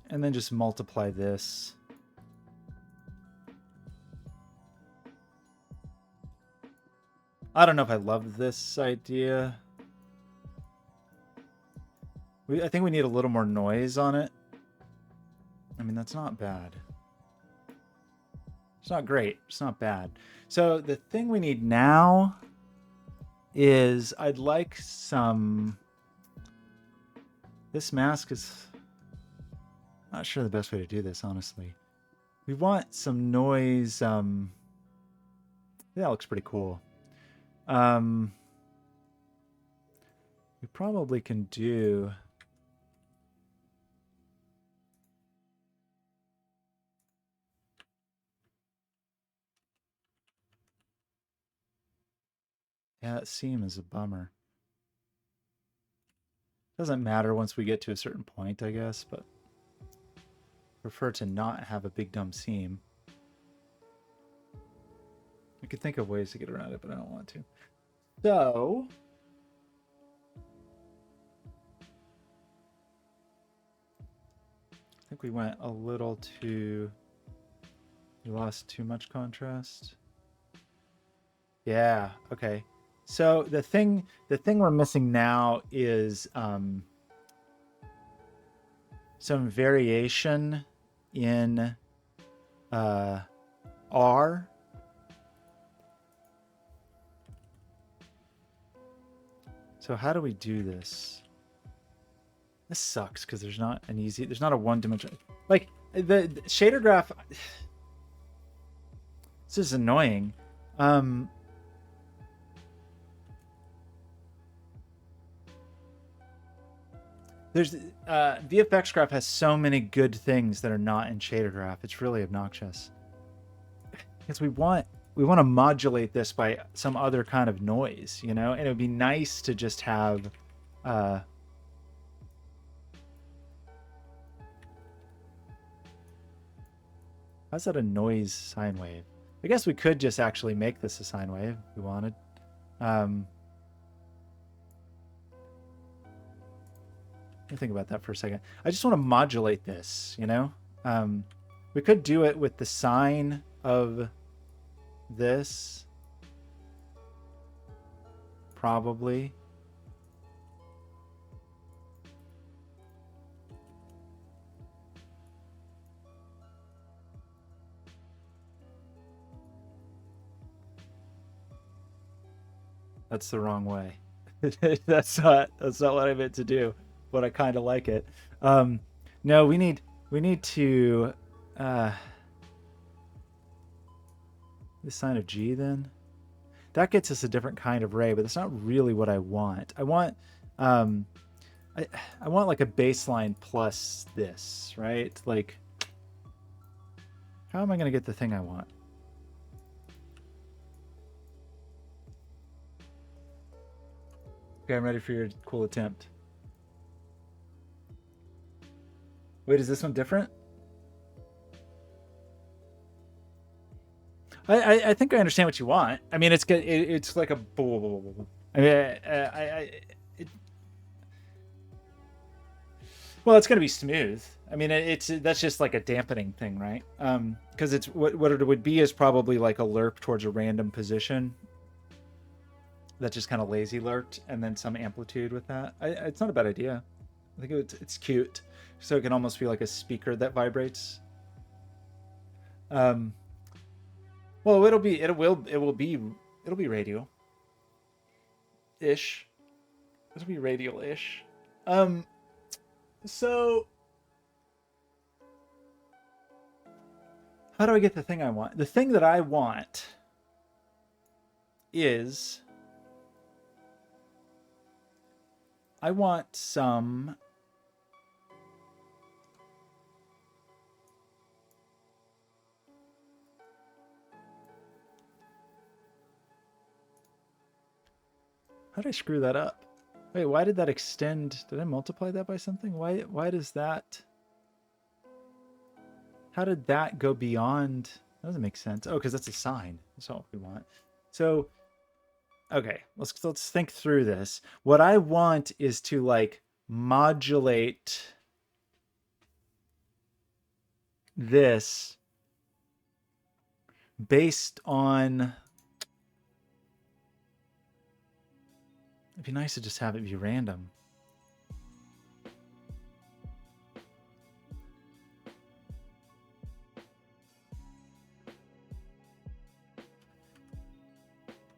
And then just multiply this. I don't know if I love this idea. I think we need a little more noise on it. I mean, that's not bad. It's not great. It's not bad. So the thing we need now is I'd like some... This mask is... Not sure the best way to do this, honestly. We want some noise. That looks pretty cool. We probably can do... Yeah, that seam is a bummer. Doesn't matter once we get to a certain point, I guess, but prefer to not have a big dumb seam. I could think of ways to get around it, but I don't want to. So I think we went a little too... We lost too much contrast. Yeah, okay. So the thing we're missing now is some variation in R. So how do we do this? This sucks because there's not a one-dimensional, like the shader graph. This is annoying. There's VFX graph has so many good things that are not in shader graph. It's really obnoxious. Because we want to modulate this by some other kind of noise, you know? And it would be nice to just have how's that a noise sine wave? I guess we could just actually make this a sine wave if we wanted. Let me think about that for a second. I just want to modulate this, you know? We could do it with the sine of this. Probably. That's the wrong way. That's not what I meant to do, but I kind of like it. No, we need to the sine of G then. That gets us a different kind of ray, but that's not really what I want. I want I want like a baseline plus this, right? Like, how am I going to get the thing I want? Okay, I'm ready for your cool attempt. Wait, is this one different? I think I understand what you want. I mean, it's good. It's like a. I mean, well, it's going to be smooth. I mean, that's just like a dampening thing, right? Because it's what it would be is probably like a lerp towards a random position. That just kind of lazy lurked, and then some amplitude with that. It's not a bad idea. I think it's cute, so it can almost feel like a speaker that vibrates. Well, it'll be radial ish. It'll be radial ish. So how do I get the thing I want? The thing that I want is I want some how did I screw that up? Wait, why did that extend? Did I multiply that by something? Why does that? How did that go beyond? That doesn't make sense. Oh, because that's a sine. That's all we want. So, okay, let's think through this. What I want is to like modulate this based on. It'd be nice to just have it be random.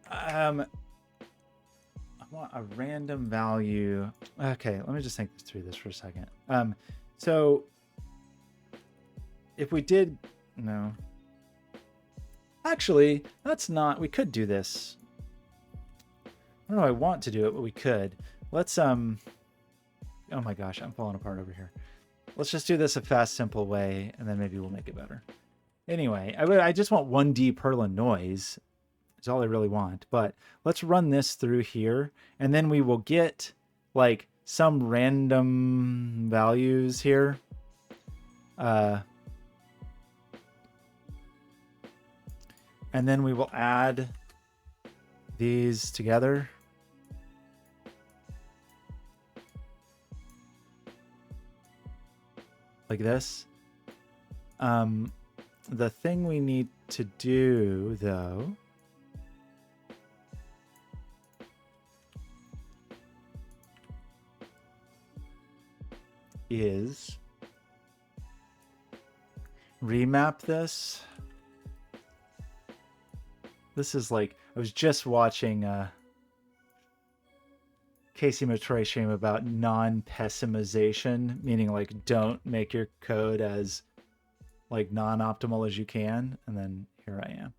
I want a random value. Okay, let me just think through this for a second. So if we did, no. Actually, that's not, we could do this. I don't know, I want to do it, but we could. Let's, oh my gosh, I'm falling apart over here. Let's just do this a fast, simple way, and then maybe we'll make it better. Anyway, I just want 1D Perlin noise. Is all I really want. But let's run this through here, and then we will get like some random values here. And then we will add these together. Like this. The thing we need to do, though, is remap this. This is like, I was just watching Casey Matray stream about non-pessimization, meaning like don't make your code as like non-optimal as you can, and then here I am.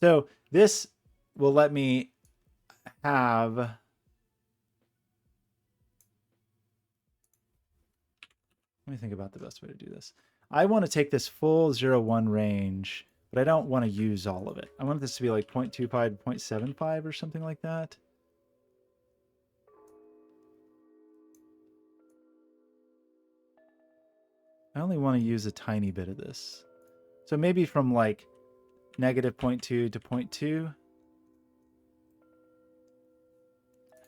So this will let me have, let me think about the best way to do this. I want to take this full 0-1 range, but I don't want to use all of it. I want this to be like 0.25 to 0.75 or something like that. I only want to use a tiny bit of this. So maybe from like negative 0.2 to 0.2.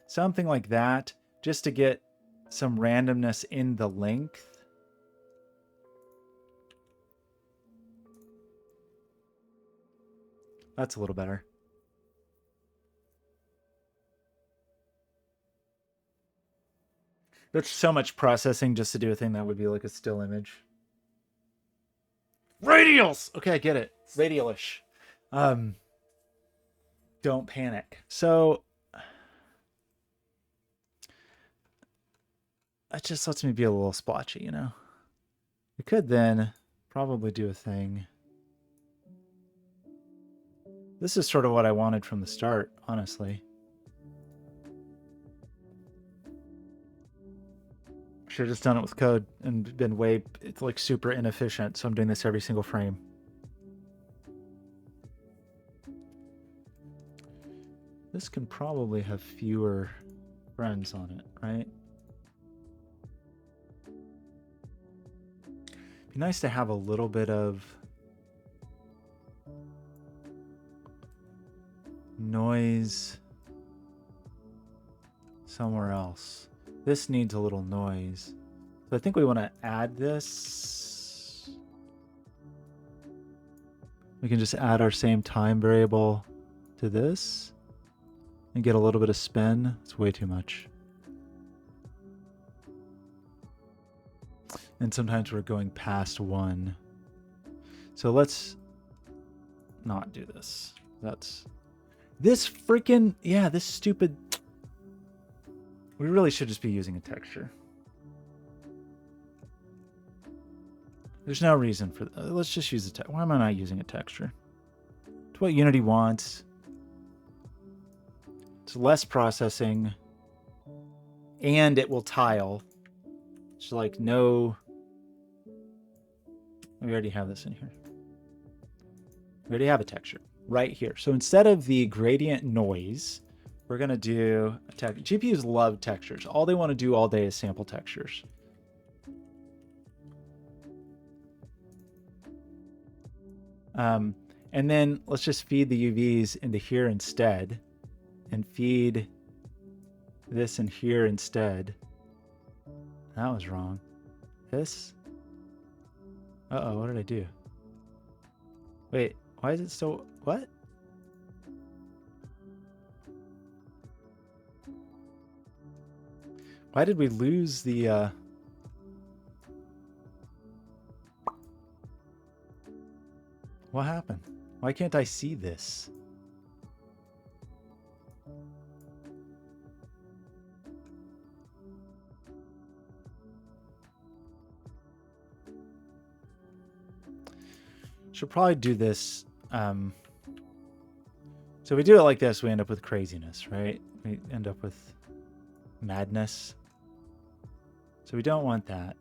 Something like that, just to get some randomness in the length. That's a little better. There's so much processing just to do a thing that would be like a still image. Radials! Okay, I get it. Radialish. Don't panic. So that just lets me be a little splotchy, you know? We could then probably do a thing. This is sort of what I wanted from the start, honestly. Should have just done it with code and been it's like super inefficient, so I'm doing this every single frame. This can probably have fewer friends on it, right? Be nice to have a little bit of noise somewhere else. This needs a little noise. So I think we want to add this. We can just add our same time variable to this and get a little bit of spin. It's way too much. And sometimes we're going past 1. So let's not do this. That's this freaking, yeah, this stupid. We really should just be using a texture. There's no reason for that. Let's just use a texture. Why am I not using a texture? It's what Unity wants. It's less processing. And it will tile. It's like no. We already have this in here. We already have a texture right here. So instead of the gradient noise, we're going to do a texture. GPUs love textures. All they want to do all day is sample textures. And then let's just feed the UVs into here instead, and feed this in here instead. That was wrong. This? Uh-oh, what did I do? Wait, why is it so... What? Why did we lose the... What happened? Why can't I see this? Should probably do this. So we do it like this, we end up with craziness, right? We end up with madness. So we don't want that.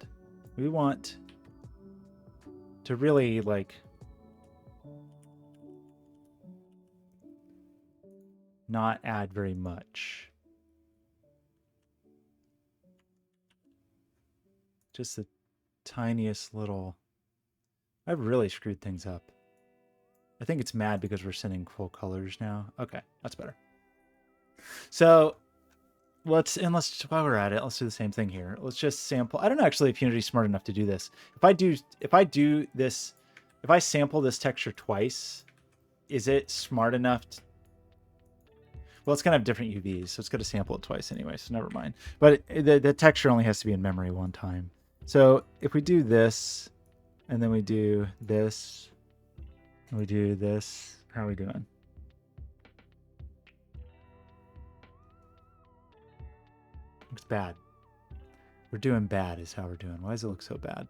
We want to really like not add very much. Just the tiniest little... I've really screwed things up. I think it's mad because we're sending full colors now. Okay, that's better. So while we're at it, let's do the same thing here. Let's just sample. I don't know actually if Unity's smart enough to do this. If I do this, if I sample this texture twice, is it smart enough to... Well, it's gonna have different UVs, so it's gonna sample it twice anyway, so never mind. But the texture only has to be in memory one time. So if we do this, and then we do this, and we do this, how are we doing? Looks bad. We're doing bad is how we're doing. Why does it look so bad?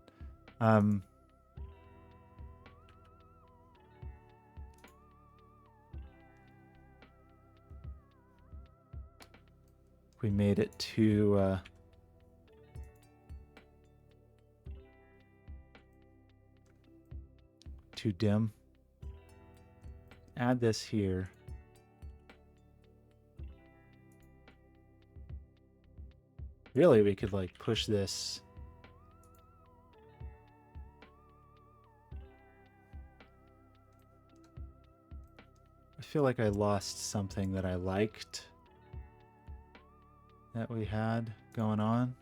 We made it too dim. Add this here. Really, we could like push this. I feel like I lost something that I liked that we had going on.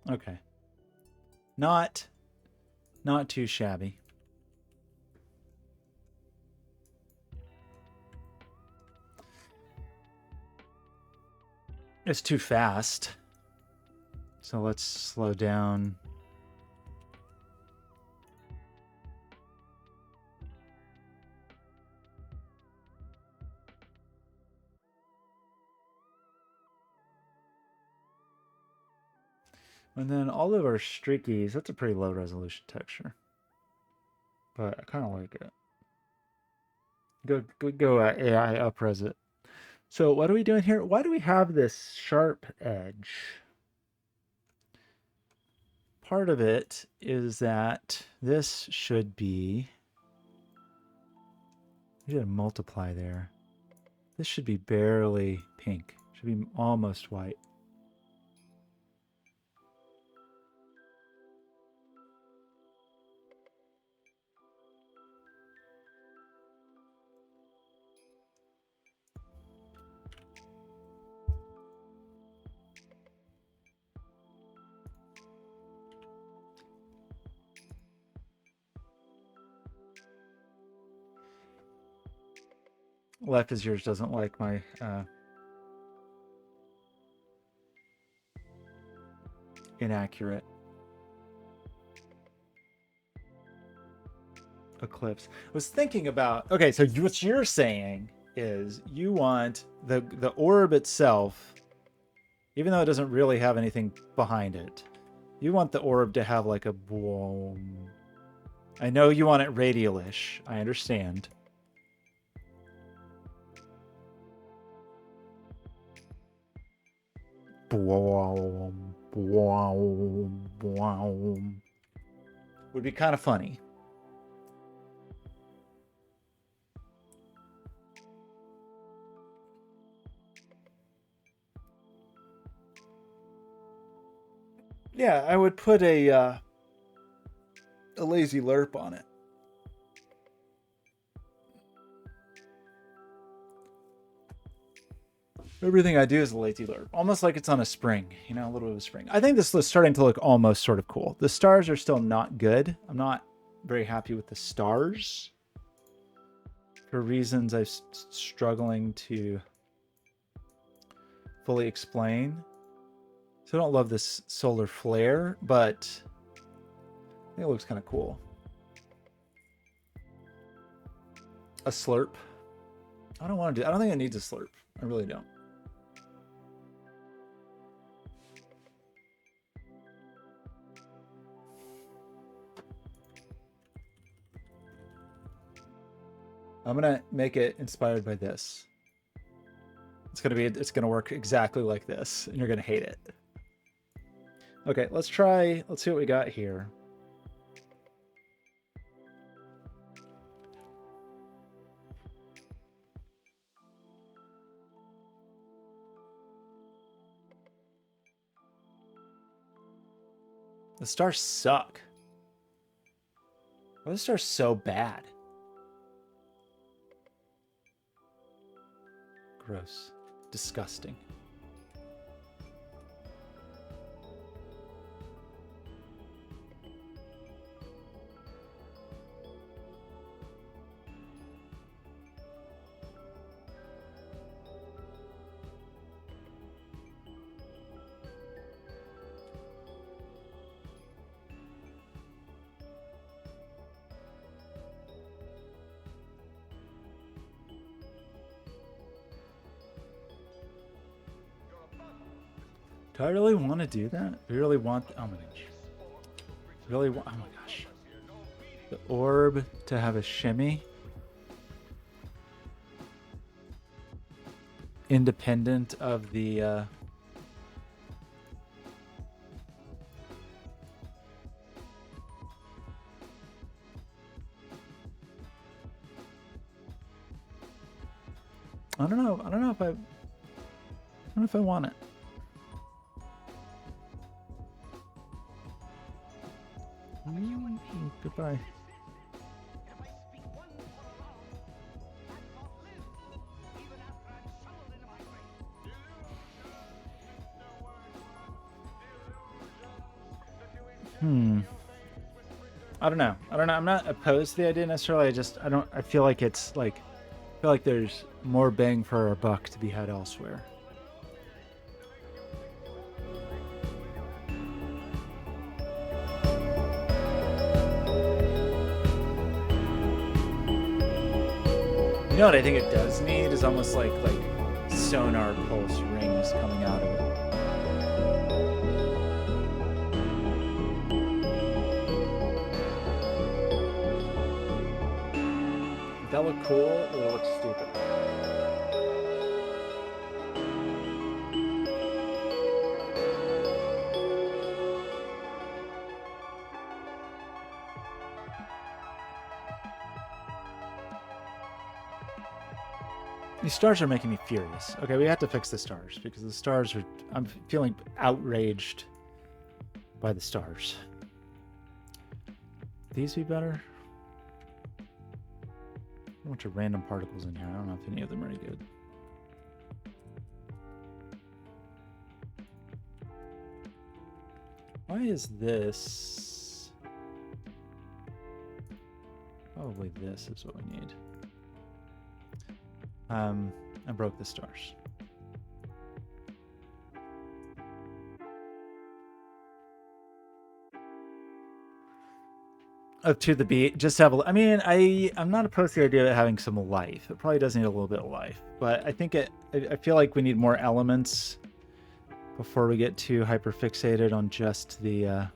Okay. Not too shabby. It's too fast. So let's slow down. And then all of our streakies, that's a pretty low resolution texture. But I kind of like it. Go AI upres it. So what are we doing here? Why do we have this sharp edge? Part of it is that this should be... We did a multiply there. This should be barely pink. Should be almost white. Life is Yours doesn't like my inaccurate Eclipse. I was thinking about, okay, so what you're saying is you want the orb itself, even though it doesn't really have anything behind it, you want the orb to have like a boom. I know you want it radial-ish. I understand. Boom, boom, boom. Would be kind of funny. Yeah, I would put a lazy lerp on it. Everything I do is a lazy lerp, almost like it's on a spring, you know, a little bit of a spring. I think this is starting to look almost sort of cool. The stars are still not good. I'm not very happy with the stars for reasons I'm struggling to fully explain. So I don't love this solar flare, but I think it looks kind of cool. A slurp. I don't want to do. I don't think it needs a slurp. I really don't. I'm gonna make it inspired by this. It's gonna work exactly like this, and you're gonna hate it. Okay, let's see what we got here. The stars suck. Why are the stars so bad? Gross. Disgusting. Do I really want to do that? I really want... Oh my gosh. Really want... Oh my gosh. The orb to have a shimmy. Independent of the... I don't know. I don't know if I want it. Goodbye. I don't know. I'm not opposed to the idea necessarily. I feel like it's like, I feel like there's more bang for our buck to be had elsewhere. You know what I think it does need is almost like sonar pulse rings coming out of it. Would that look cool or would it look stupid? These stars are making me furious. Okay, we have to fix the stars because the stars are... I'm feeling outraged by the stars. These be better? A bunch of random particles in here. I don't know if any of them are any good. Why is this... Probably this is what we need. I broke the stars. Up to the beat, just have a. I mean, I'm not opposed to the idea of having some life. It probably does need a little bit of life, but I think I feel like we need more elements before we get too hyper fixated on just the.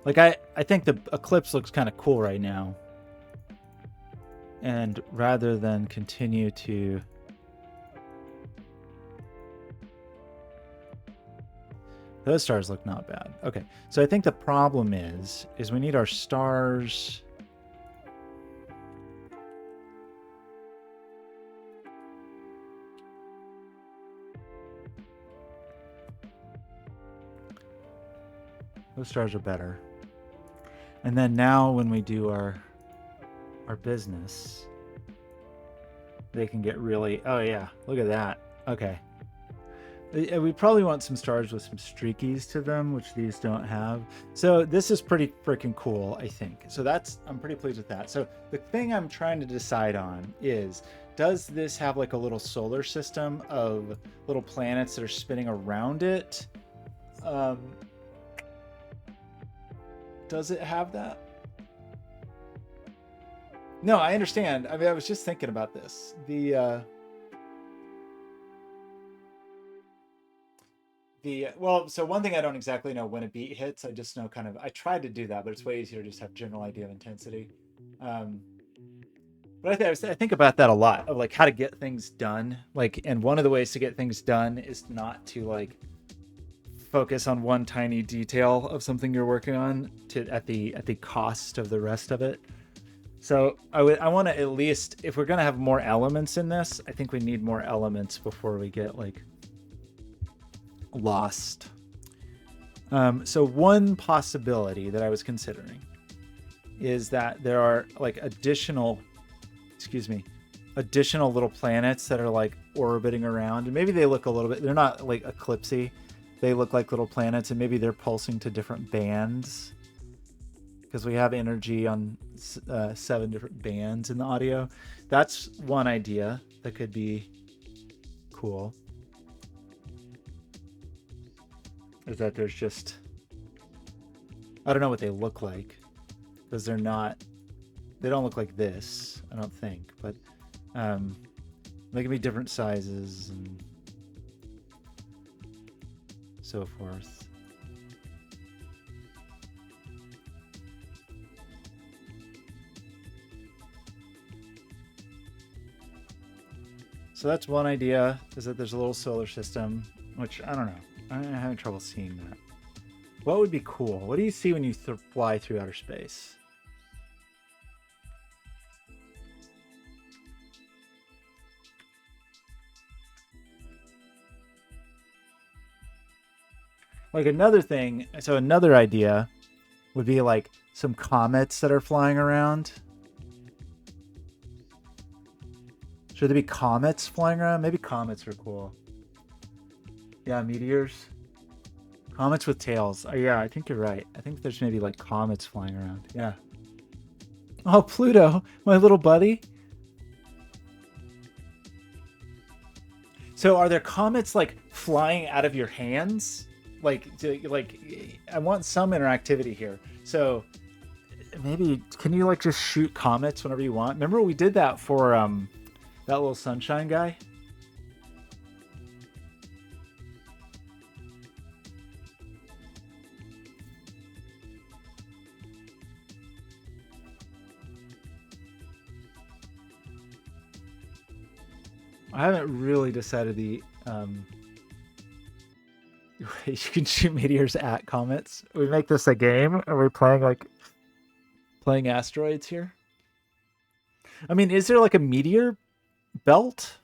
Like I think the Eclipse looks kind of cool right now, and rather than continue to. Those stars look not bad. Okay, so I think the problem is we need our stars. Those stars are better. And then now when we do our business, they can get really, oh yeah, look at that. Okay. We probably want some stars with some streakies to them, which these don't have. So this is pretty freaking cool, I think. So I'm pretty pleased with that. So the thing I'm trying to decide on is, does this have like a little solar system of little planets that are spinning around it? Does it have that? No, I understand. I mean, I was just thinking about this. Well, so one thing I don't exactly know when a beat hits. I just know kind of. I tried to do that, but it's way easier to just have general idea of intensity. But I think about that a lot, of like how to get things done. Like, and one of the ways to get things done is not to like focus on one tiny detail of something you're working on at the cost of the rest of it. So I want to, at least if we're gonna have more elements in this, I think we need more elements before we get like lost. So one possibility that I was considering is that there are like additional little planets that are like orbiting around, and maybe they look a little bit, they're not like eclipsey, they look like little planets, and maybe they're pulsing to different bands, because we have energy on 7 different bands in the audio. That's one idea that could be cool, is that there's just, I don't know what they look like, because they don't look like this, I don't think, but they can be different sizes and so forth. So that's one idea, is that there's a little solar system, which I don't know. I'm having trouble seeing that. What would be cool? What do you see when you fly through outer space? Like another thing, so another idea would be like some comets that are flying around. Should there be comets flying around? Maybe comets are cool. Yeah, meteors. Comets with tails. Oh, yeah, I think you're right. I think there's maybe like comets flying around. Yeah. Oh, Pluto, my little buddy. So are there comets like flying out of your hands? Like I want some interactivity here. So maybe can you like just shoot comets whenever you want? Remember we did that for that little sunshine guy? I haven't really decided the you can shoot meteors at comets. We make this a game. Are we playing asteroids here? I mean, is there like a meteor belt?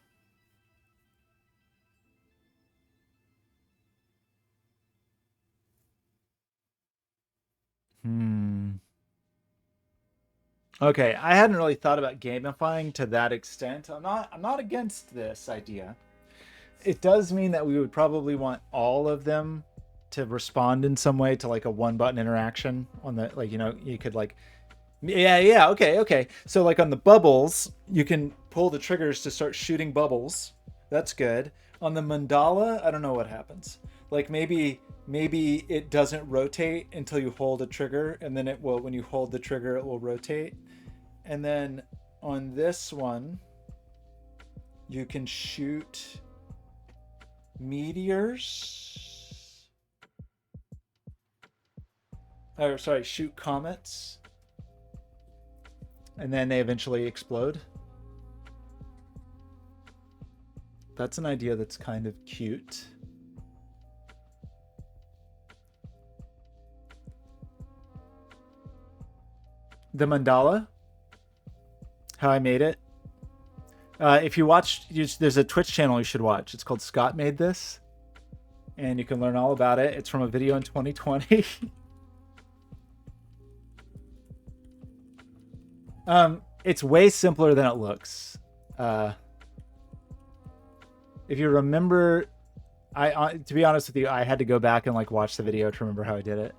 Okay, I hadn't really thought about gamifying to that extent. I'm not against this idea. It does mean that we would probably want all of them to respond in some way to like a one button interaction on the, like, you could like, yeah, okay. So like on the bubbles, you can pull the triggers to start shooting bubbles. That's good. On the mandala, I don't know what happens. Like maybe it doesn't rotate until you hold a trigger, and then it will, when you hold the trigger, it will rotate. And then on this one, you can shoot meteors. Or sorry, shoot comets. And then they eventually explode. That's an idea that's kind of cute. The mandala, how I made it. If you watch, there's a Twitch channel you should watch. It's called Scott Made This, and you can learn all about it. It's from a video in 2020. It's way simpler than it looks. If you remember, to be honest with you, I had to go back and like watch the video to remember how I did it.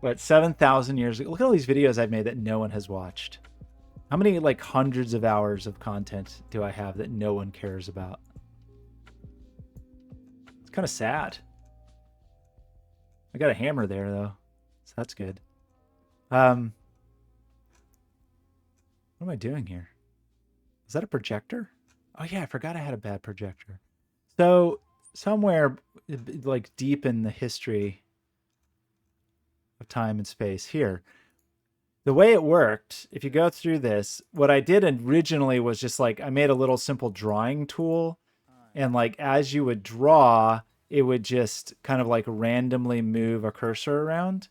But 7,000 years ago, look at all these videos I've made that no one has watched. How many like hundreds of hours of content do I have that no one cares about? It's kind of sad. I got a hammer there though, so that's good. What am I doing here? Is that a projector? Oh yeah, I forgot I had a bad projector. So somewhere like deep in the history of time and space here, the way it worked, if you go through this, what I did originally was just like, I made a little simple drawing tool, and like as you would draw, it would just kind of like randomly move a cursor around.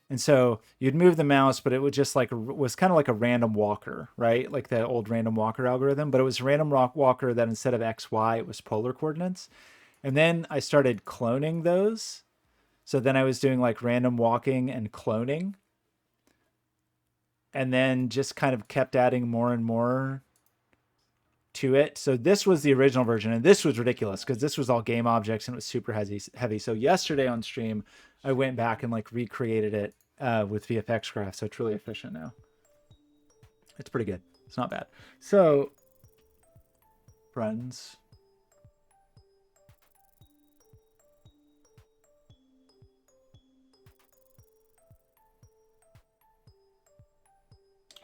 And so you'd move the mouse, but it would just like, was kind of like a random walker, right? Like the old random walker algorithm, but it was a random walker that instead of X, Y, it was polar coordinates. And then I started cloning those. So then I was doing like random walking and cloning. And then just kind of kept adding more and more to it. So this was the original version, and this was ridiculous because this was all game objects and it was super heavy. So yesterday on stream, I went back and like recreated it with VFX Craft. So it's really efficient now. It's pretty good. It's not bad. So, friends.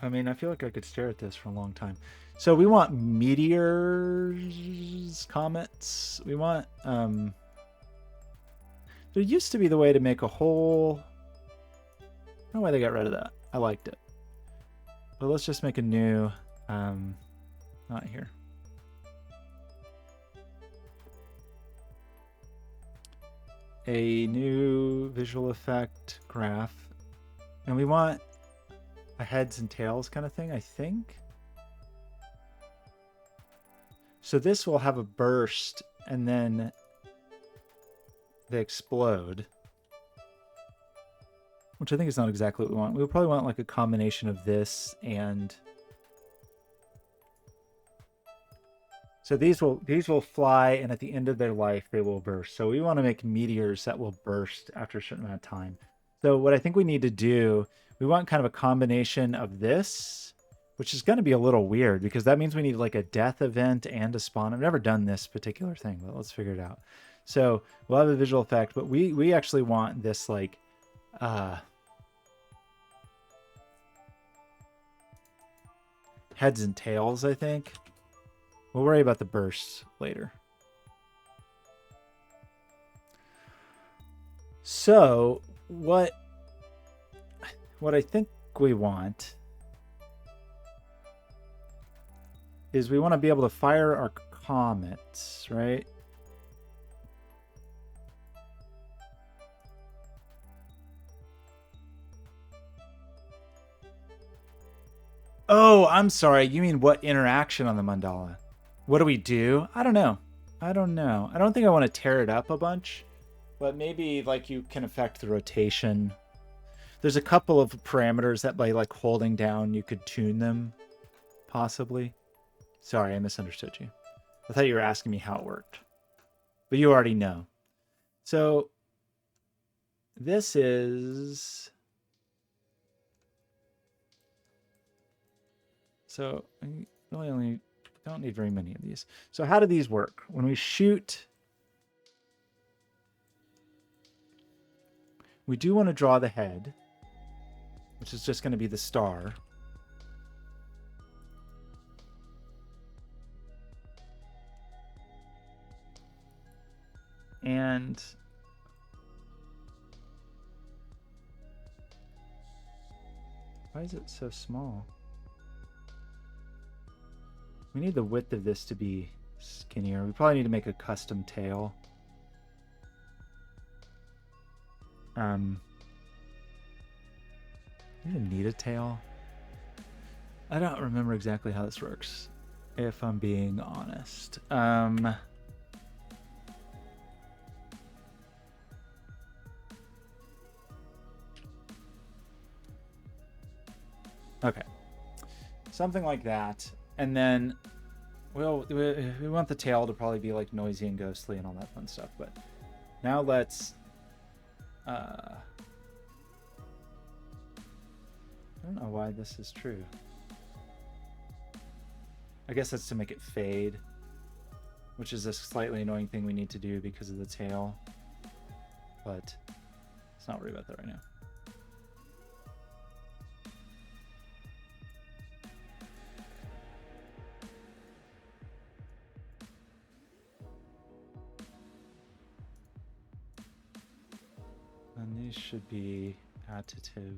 I mean, I feel like I could stare at this for a long time. So we want meteors, comets. We want, there used to be the way to make a whole, I don't know why they got rid of that. I liked it. But let's just make a new, not here. A new visual effect graph. And we want a heads and tails kind of thing, I think. So this will have a burst and then they explode, which I think is not exactly what we want. We'll probably want like a combination of this and, so these will fly, and at the end of their life they will burst. So we want to make meteors that will burst after a certain amount of time. So what I think we need to do, we want kind of a combination of this, which is going to be a little weird because that means we need like a death event and a spawn. I've never done this particular thing, but let's figure it out. So we'll have a visual effect, but we actually want this like heads and tails, I think. We'll worry about the bursts later. So what I think we want is we want to be able to fire our comets, right? Oh, I'm sorry. You mean what interaction on the mandala? What do we do? I don't know. I don't think I want to tear it up a bunch, but maybe like you can affect the rotation. There's a couple of parameters that by like holding down, you could tune them, possibly. Sorry, I misunderstood you. I thought you were asking me how it worked, but you already know. So this is... So I really only don't need very many of these. So how do these work? When we shoot, we do want to draw the head, which is just going to be the star. And why is it so small? We need the width of this to be skinnier. We probably need to make a custom tail. You even need a tail? I don't remember exactly how this works, if I'm being honest. Okay. Something like that. And then we want the tail to probably be like noisy and ghostly and all that fun stuff. But now let's... I don't know why this is true. I guess that's to make it fade, which is a slightly annoying thing we need to do because of the tail. But let's not worry about that right now. And these should be additive.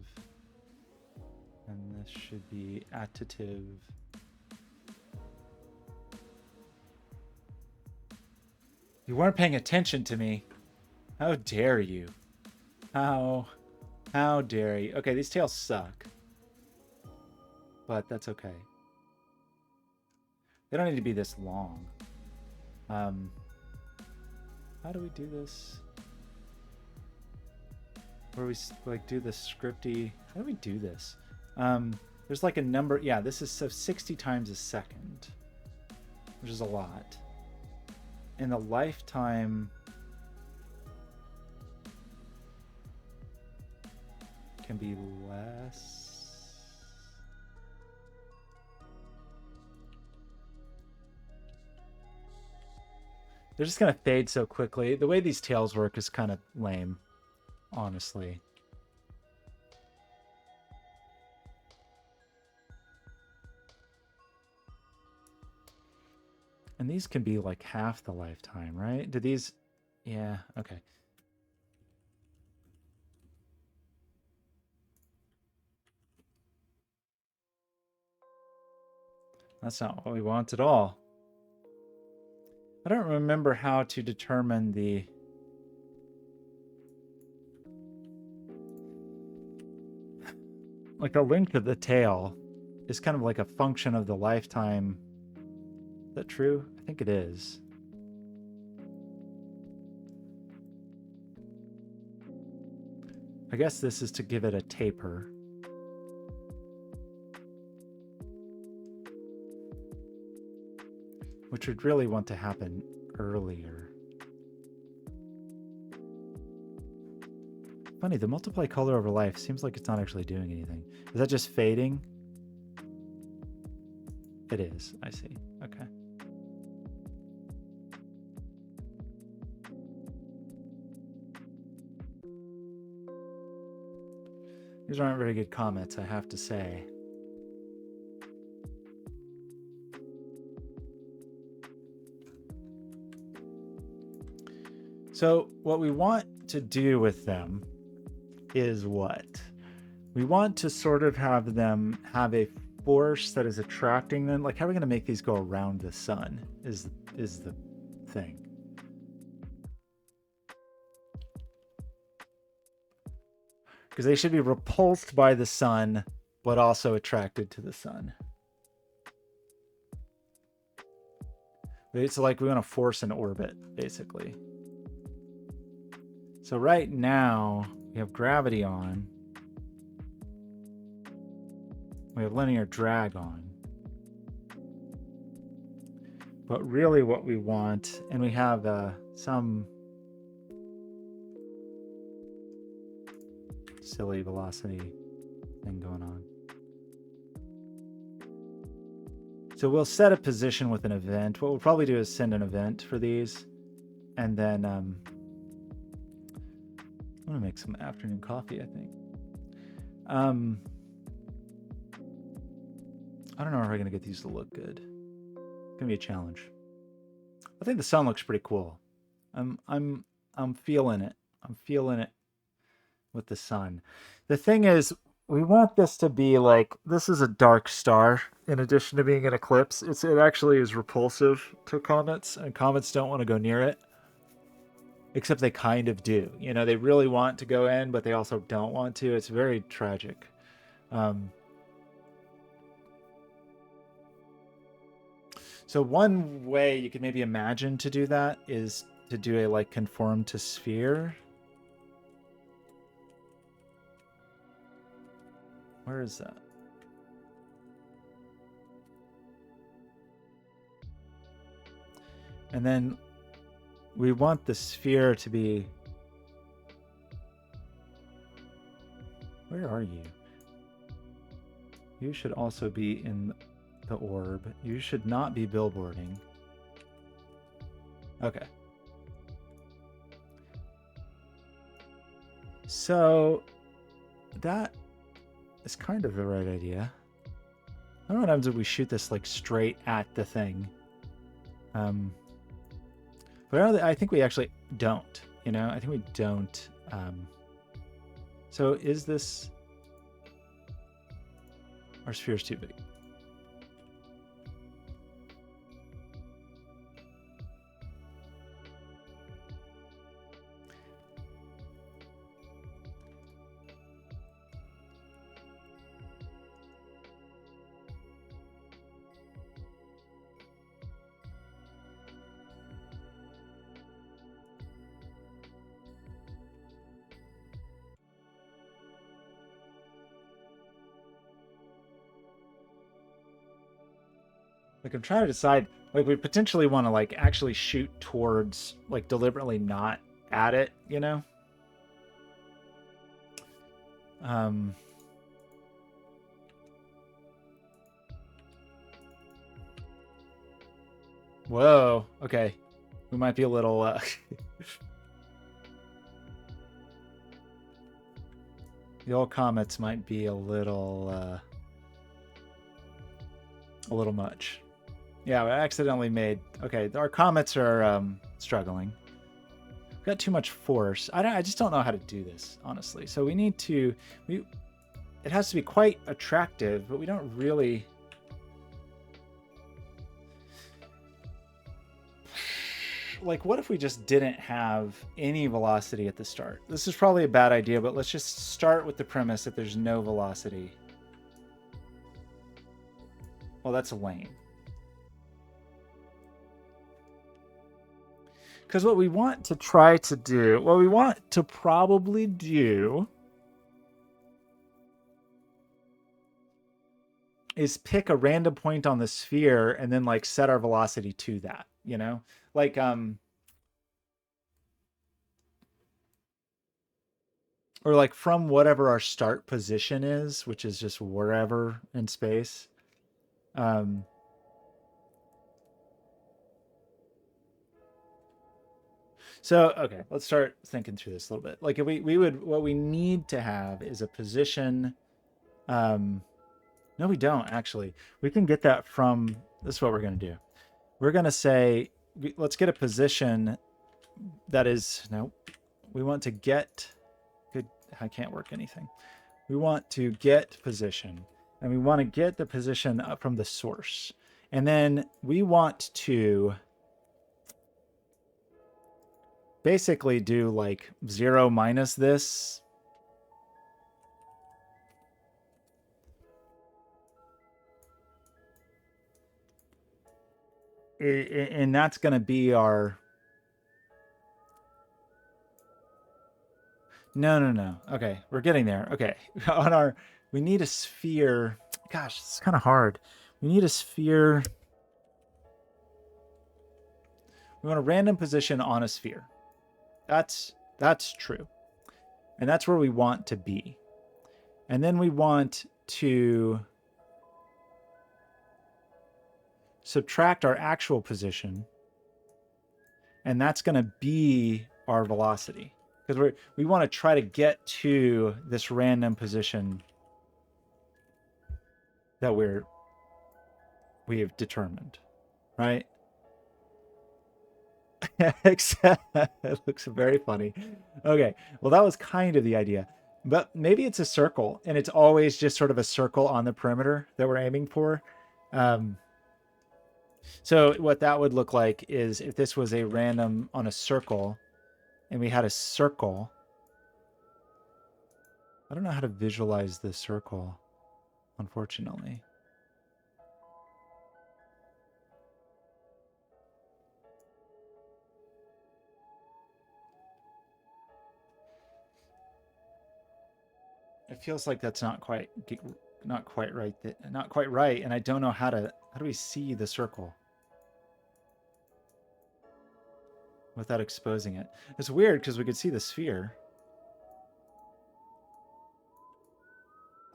And this should be additive. You weren't paying attention to me. How dare you? How dare you? Okay, these tails suck. But that's okay. They don't need to be this long. How do we do this? Where we like do the scripty. How do we do this? There's like a number. Yeah, this is so 60 times a second, which is a lot. In the lifetime can be less. They're just gonna fade so quickly. The way these tails work is kind of lame, honestly. And these can be like half the lifetime, right? Do these... Yeah, okay. That's not what we want at all. I don't remember how to determine the... Like the length of the tail is kind of like a function of the lifetime. Is that true? I think it is. I guess this is to give it a taper. Which would really want to happen earlier. Funny, the multiply color over life seems like it's not actually doing anything. Is that just fading? It is. I see. Okay. These aren't very good comments, I have to say. So what we want to do with them is what? We want to sort of have them have a force that is attracting them. Like, how are we going to make these go around the sun is the thing. Because they should be repulsed by the sun, but also attracted to the sun. It's like we want to force an orbit, basically. So right now, we have gravity on. We have linear drag on. But really what we want, and we have some silly velocity thing going on. So we'll set a position with an event. What we'll probably do is send an event for these. And then I'm going to make some afternoon coffee, I think. I don't know how we're going to get these to look good. It's going to be a challenge. I think the sun looks pretty cool. I'm feeling it. I'm feeling it with the sun. The thing is, we want this to be like, this is a dark star in addition to being an eclipse. It actually is repulsive to comets, and comets don't want to go near it. Except they kind of do. You know, they really want to go in, but they also don't want to. It's very tragic. So one way you could maybe imagine to do that is to do a like conform to sphere. Where is that? And then we want the sphere to be... Where are you? You should also be in the orb. You should not be billboarding. Okay. So that is kind of the right idea. I don't know what happens if we shoot this like straight at the thing. But I think we actually don't, you know? I think we don't. So is this... Our sphere's too big. Like I'm trying to decide, like we potentially want to like actually shoot towards, like deliberately not at it, you know? Whoa, okay. We might be a little, the old comets might be a little much. Yeah, we accidentally made... Okay, our comets are struggling. We've got too much force. I just don't know how to do this, honestly. So we need to... It has to be quite attractive, but we don't really... Like, what if we just didn't have any velocity at the start? This is probably a bad idea, but let's just start with the premise that there's no velocity. Well, that's lame. Because what we want to try to do, what we want to probably do is pick a random point on the sphere and then like set our velocity to that, you know? Like, or like from whatever our start position is, which is just wherever in space. So, okay, let's start thinking through this a little bit. Like if we would, what we need to have is a position. No, we don't actually. We can get that from, this is what we're going to do. We're going to say, let's get a position that is, no, we want to get, good, I can't work anything. We want to get position, and we want to get the position up from the source. And then we want to basically do like 0 minus this. And that's going to be our... No. Okay, we're getting there. Okay, on our... We need a sphere. Gosh, it's kind of hard. We need a sphere. We want a random position on a sphere. That's true. And that's where we want to be. And then we want to subtract our actual position, and that's going to be our velocity, because we want to try to get to this random position that we have determined, right? It looks very funny. Okay, well, that was kind of the idea, but maybe it's a circle, and it's always just sort of a circle on the perimeter that we're aiming for. So what that would look like is if this was a random on a circle, and we had a circle. I don't know how to visualize this circle, unfortunately. It feels like that's not quite right. Not quite right, and I don't know how do we see the circle without exposing it? It's weird because we could see the sphere.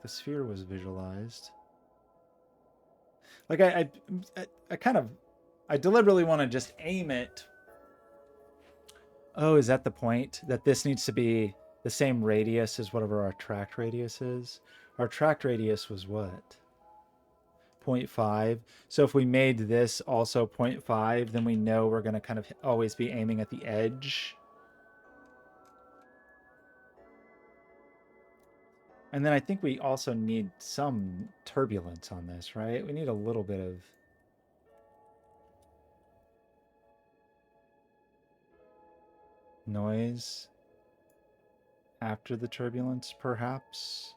The sphere was visualized. Like I deliberately want to just aim it. Oh, is that the point? That this needs to be the same radius as whatever our tracked radius is? Our tracked radius was what? 0.5. So if we made this also 0.5, then we know we're going to kind of always be aiming at the edge. And then I think we also need some turbulence on this, right? We need a little bit of noise after the turbulence, perhaps.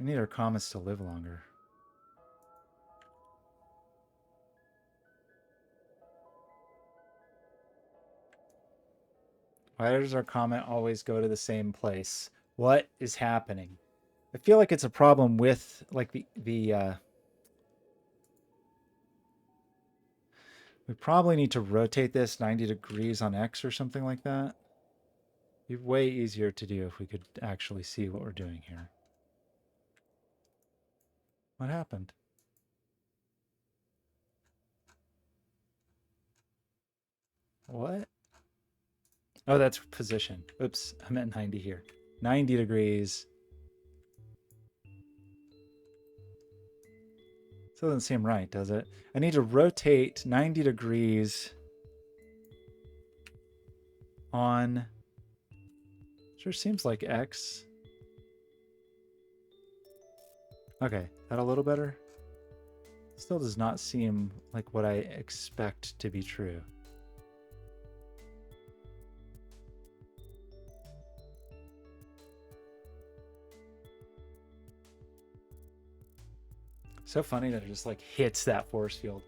We need our comets to live longer. Why does our comet always go to the same place? What is happening? I feel like it's a problem with like we probably need to rotate this 90 degrees on X or something like that. It'd be way easier to do if we could actually see what we're doing here. What happened? What? Oh, that's position. Oops, I meant 90 here. 90 degrees. Still doesn't seem right, does it? I need to rotate 90 degrees on... Sure seems like X. Okay, that a little better? Still does not seem like what I expect to be true. So funny that it just like hits that force field.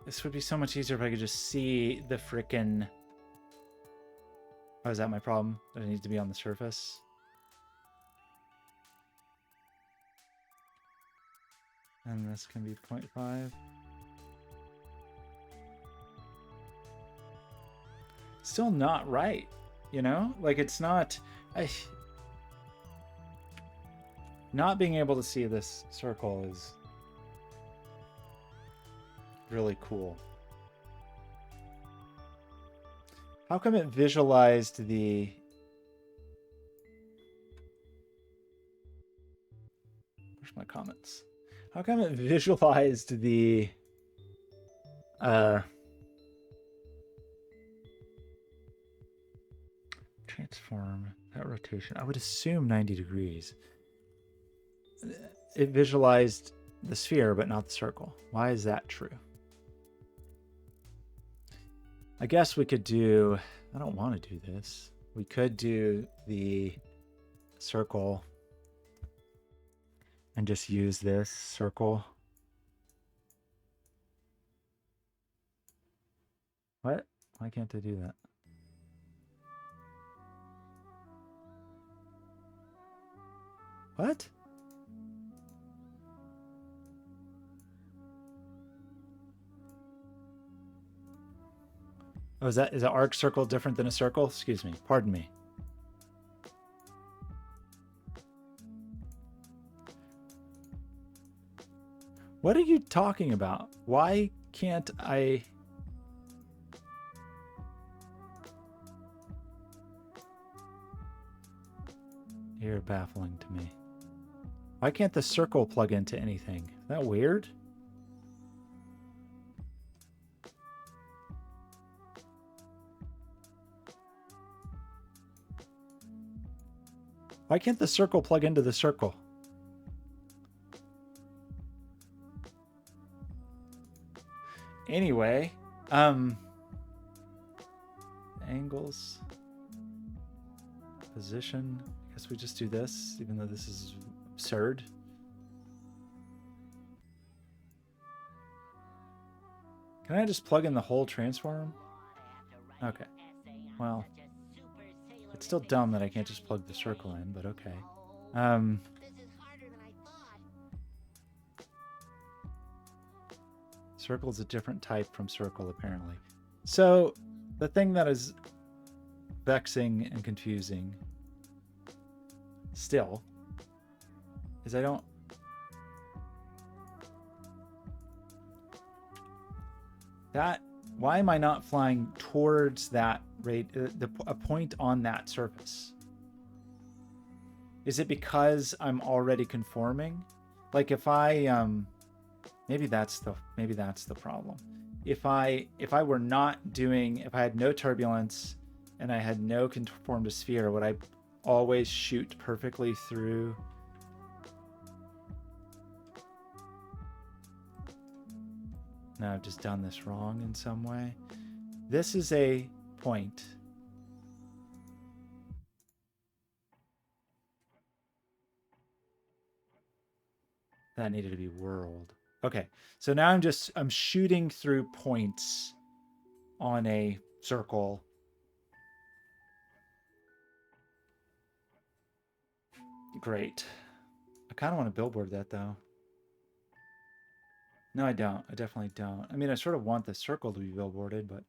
This would be so much easier if I could just see the frickin'... Oh, is that my problem? That it needs to be on the surface? And this can be 0.5. Still not right, you know? Like, it's not... Not being able to see this circle is really cool. How come it visualized the... Where's my comments? How come it visualized the... transform that rotation? I would assume 90 degrees. It visualized the sphere, but not the circle. Why is that true? I guess we could do... I don't want to do this. We could do the circle and just use this circle. What? Why can't I do that? What? Oh, is an arc circle different than a circle? Excuse me. Pardon me. What are you talking about? Why can't I? You're baffling to me. Why can't the circle plug into anything? Is that weird? Why can't the circle plug into the circle? Anyway, angles, position. I guess we just do this, even though this is absurd. Can I just plug in the whole transform? Okay. Well, it's still dumb that I can't just plug the circle in, but okay. Circle is a different type from circle, apparently. So the thing that is vexing and confusing still is I don't... Why am I not flying towards that rate, a point on that surface? Is it because I'm already conforming? Like if I maybe that's the problem. If I were not doing, if I had no turbulence and I had no conformed to sphere, would I always shoot perfectly through? No, I've just done this wrong in some way. This is a point. That needed to be world. Okay, so now I'm shooting through points on a circle. Great. I kind of want to billboard that though. No, I don't. I definitely don't. I mean, I sort of want the circle to be billboarded, but...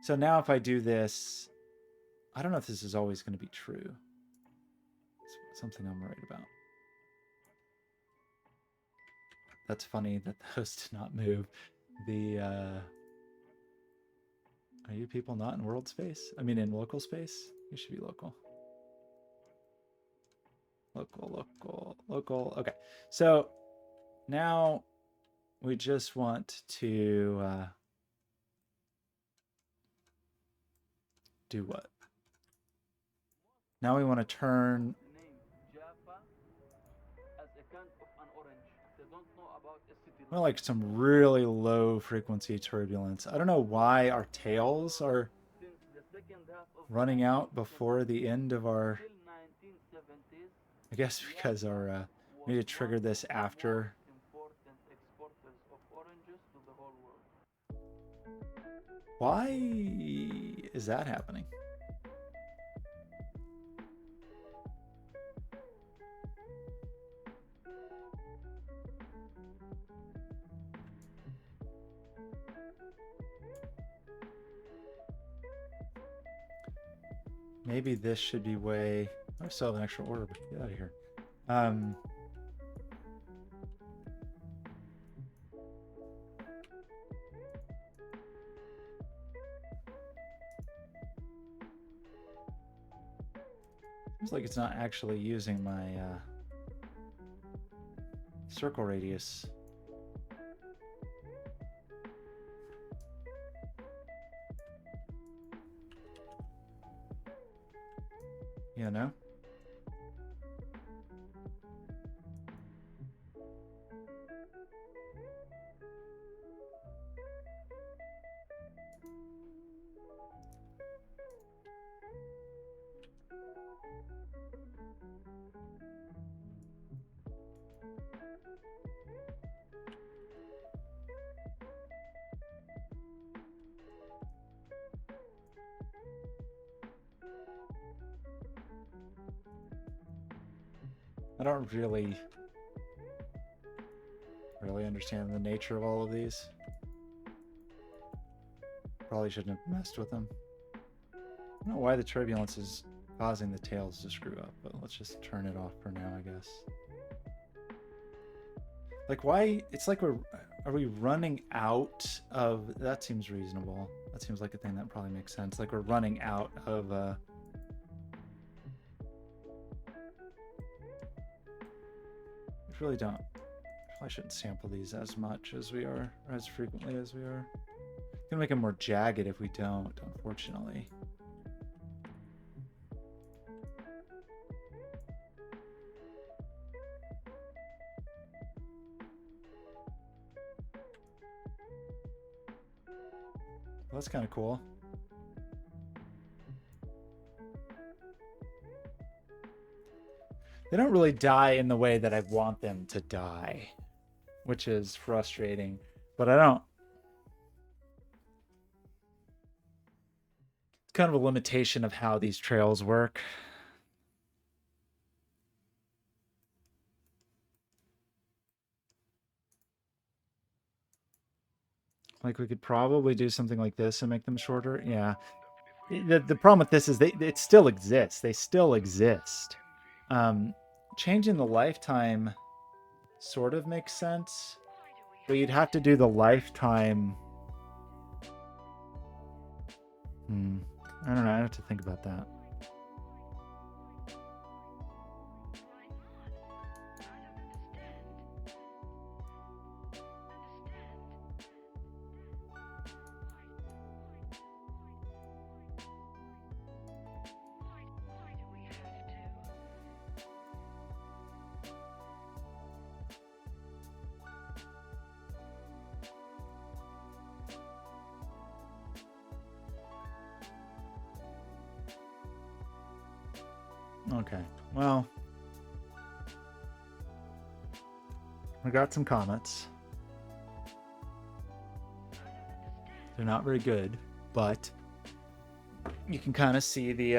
So now if I do this, I don't know if this is always going to be true. It's something I'm worried about. That's funny that those did not move. The, are you people not in world space? I mean, in local space? You should be local. Local. Okay. So now we just want to do what? Now we want to turn... Well, like some really low frequency turbulence. I don't know why our tails are running out before the end of our... I guess because our... we need to trigger this after. Why is that happening? Maybe this should be way... I still have an extra orb. Get out of here. Seems like it's not actually using my circle radius. You know? I don't really understand the nature of all of these. Probably shouldn't have messed with them. I don't know why the turbulence is causing the tails to screw up, but let's just turn it off for now, I guess. Like, why? It's like are we running out of... That seems reasonable. That seems like a thing that probably makes sense. Like, we're running out of... I really don't. I shouldn't sample these as much as we are, or as frequently as we are. It's gonna make them more jagged if we don't, unfortunately. Well, that's kind of cool. They don't really die in the way that I want them to die, which is frustrating, but I don't. It's kind of a limitation of how these trails work. Like, we could probably do something like this and make them shorter. Yeah. The problem with this is it still exists. They still exist. Changing the lifetime sort of makes sense, but you'd have to do the lifetime. I don't know. I have to think about that. Okay, well, I got some comments. They're not very good, but you can kind of see the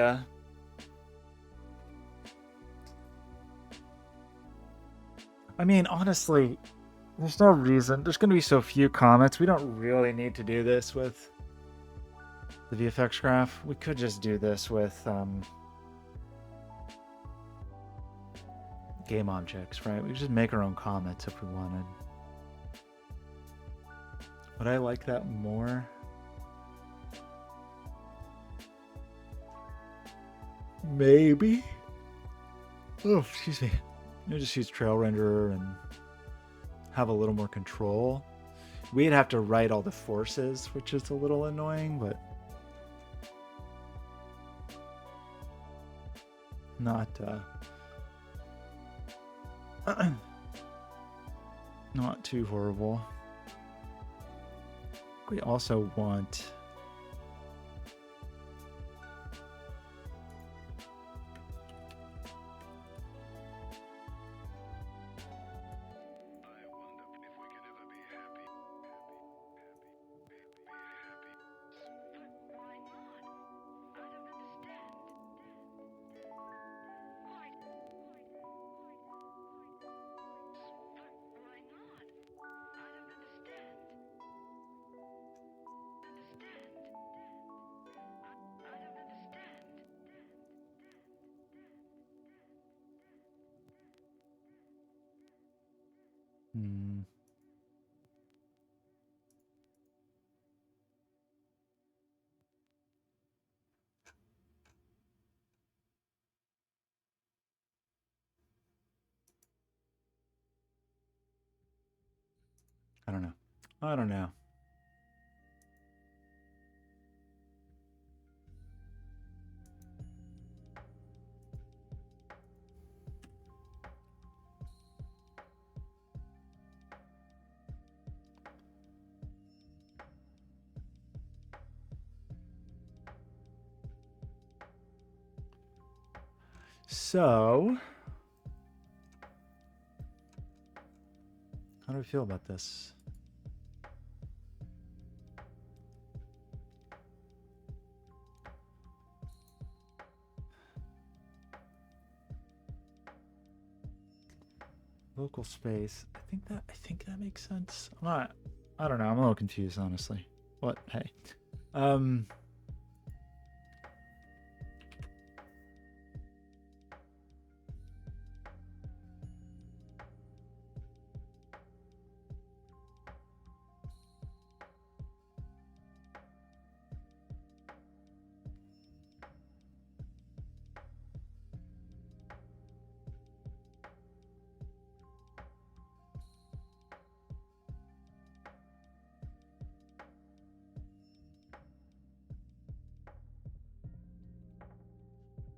I mean, honestly, there's no reason. There's going to be so few comments. We don't really need to do this with the VFX graph. We could just do this with game objects, right? We could just make our own comments if we wanted. Would I like that more? Maybe. Oh, excuse me. You just use trail renderer and have a little more control. We'd have to write all the forces, which is a little annoying, but not not too horrible. We also want I don't know. I don't know. So, how do we feel about this? local space. I think that makes sense. I don't know. I'm a little confused, honestly. What? Hey.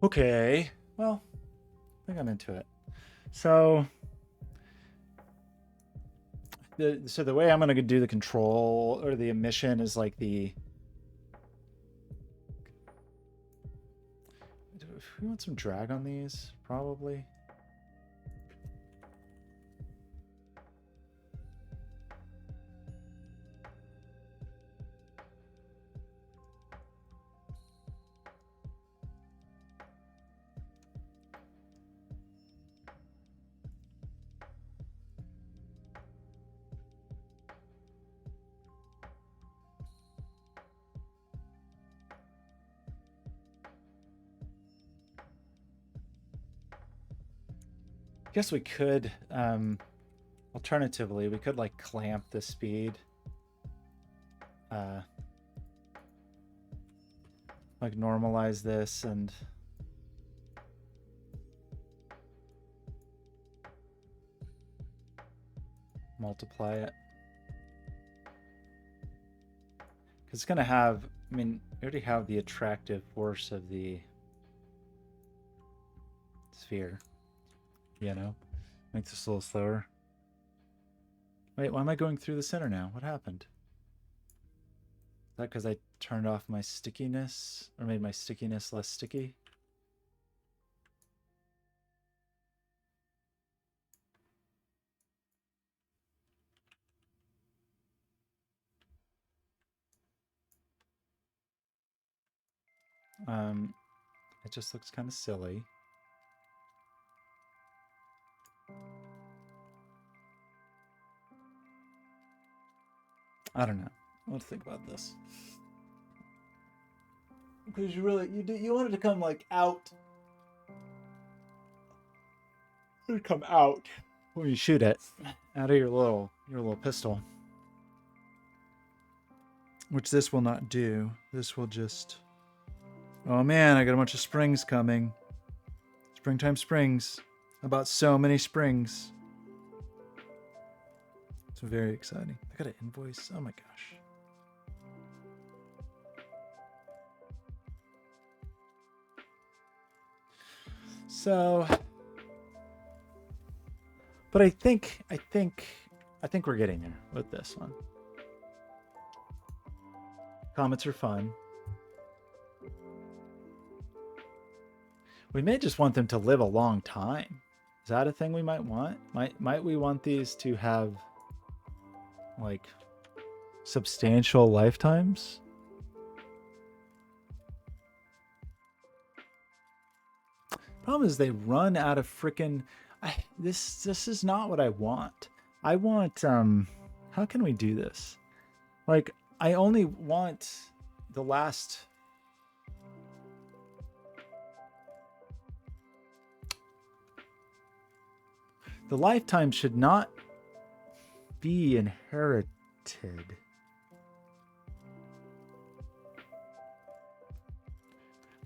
Okay. Well, I think I'm into it. So the way I'm gonna do the control or the emission is like the. We want some drag on these, probably. I guess we could, alternatively, we could like clamp the speed. Like normalize this and multiply it. Because it's going to have, I mean, we already have the attractive force of the sphere, you know? Make this a little slower. Wait, why am I going through the center now? What happened? Is that because I turned off my stickiness or made my stickiness less sticky? It just looks kind of silly. I don't know. Let's think about this. Because you want it to come like out. It would come out when you shoot it out of your little pistol. Which this will not do. This will just. Oh man, I got a bunch of springs coming. Springtime springs. About so many springs. It's very exciting. I got an invoice. Oh my gosh. So, but I think we're getting there with this one. Comets are fun. We may just want them to live a long time. Is that a thing we might want? Might we want these to have like substantial lifetimes? Problem is they run out of freaking. This is not what I want. I want how can we do this? Like I only want the last. The lifetime should not be inherited.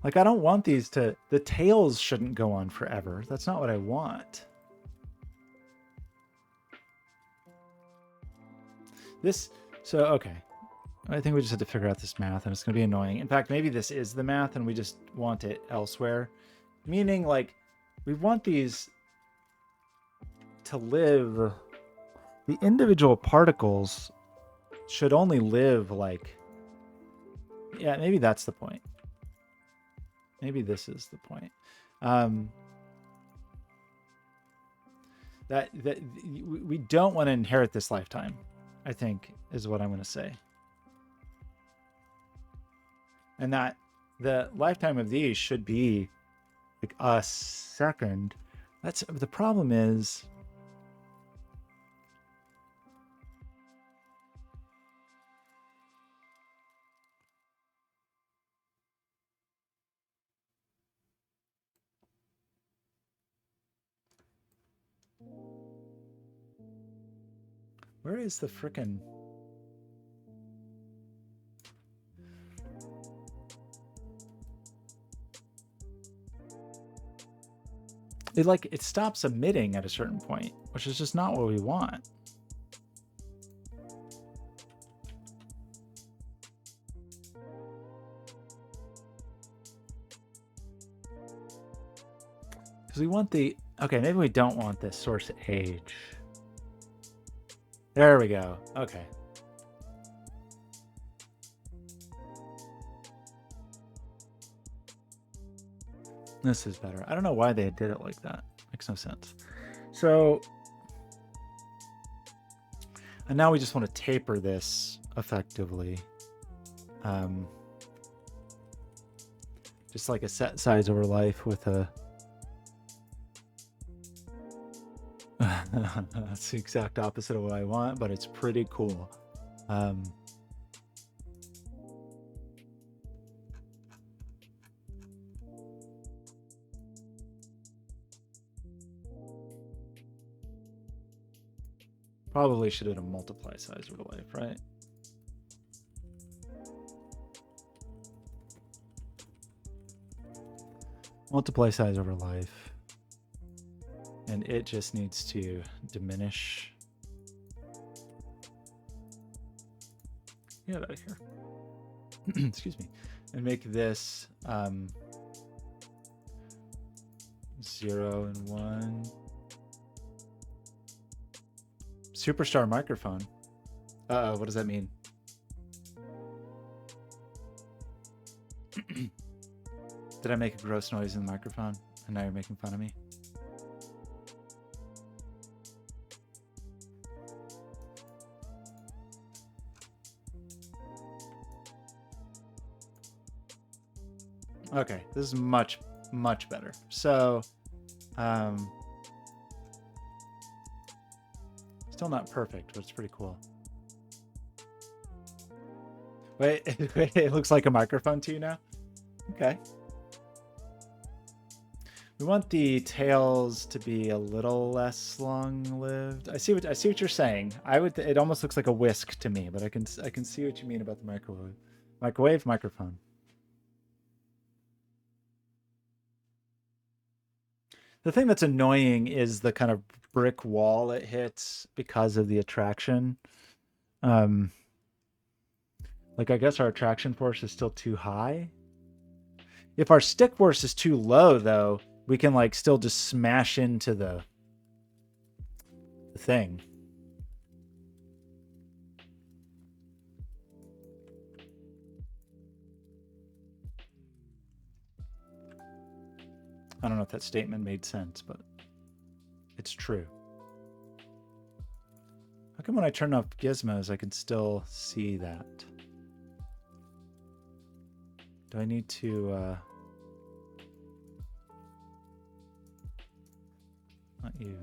Like, I don't want these to... The tails shouldn't go on forever. That's not what I want. This... So, okay. I think we just have to figure out this math, and it's going to be annoying. In fact, maybe this is the math, and we just want it elsewhere. Meaning, like, we want these to live... The individual particles should only live, like... Yeah, maybe that's the point. Maybe this is the point. That we don't want to inherit this lifetime, I think, is what I'm going to say. And that the lifetime of these should be like a second. That's the problem is Where is the frickin'... It stops emitting at a certain point, which is just not what we want. Because we want the... Okay, maybe we don't want this source age. There we go. Okay. This is better. I don't know why they did it like that. Makes no sense. So, and now we just want to taper this effectively. Just like a set size over life with a... That's the exact opposite of what I want, but it's pretty cool. Probably should have done a multiply size over life, right? Multiply size over life. And it just needs to diminish. Get out of here. Excuse me. And make this 0 and 1. Superstar microphone. Uh-oh, what does that mean? Did I make a gross noise in the microphone? And now you're making fun of me? Okay, this is much, much better. So, still not perfect, but it's pretty cool. Wait, it looks like a microphone to you now? Okay. We want the tails to be a little less long-lived. I see what you're saying. It almost looks like a whisk to me, but I can see what you mean about the microwave microphone. The thing that's annoying is the kind of brick wall it hits because of the attraction. Like, I guess our attraction force is still too high. If our stick force is too low, though, we can, like, still just smash into the thing. I don't know if that statement made sense, but it's true. How come when I turn off gizmos, I can still see that? Do I need to... Not you.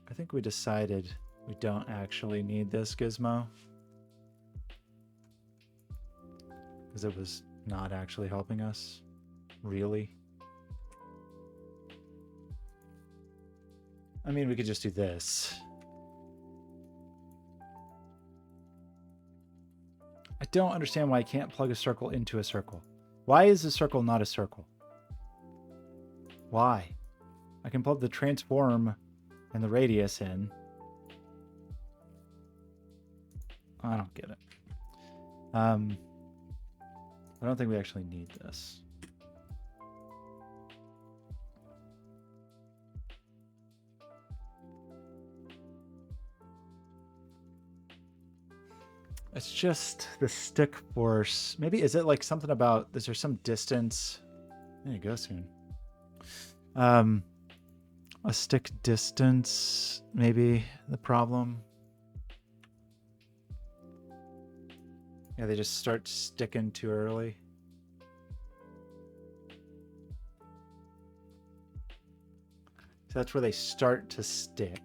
I think we decided we don't actually need this gizmo. Because it was not actually helping us. Really? I mean, we could just do this. I don't understand why I can't plug a circle into a circle. Why is a circle not a circle? Why? I can plug the transform and the radius in. I don't get it. I don't think we actually need this. It's just the stick force. Maybe, is it like something about, is there some distance? There you go soon. A stick distance, maybe the problem. Yeah, they just start sticking too early. So that's where they start to stick.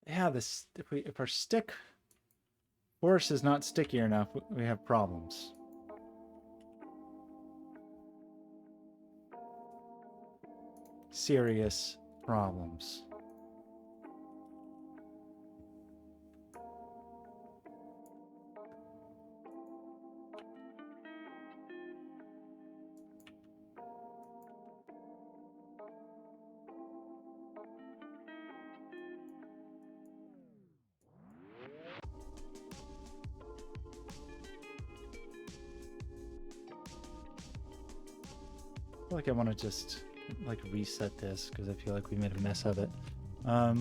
Yeah, this if our stick force is not sticky enough, we have problems. Serious problems. I feel like I want to just like reset this because I feel like we made a mess of it. I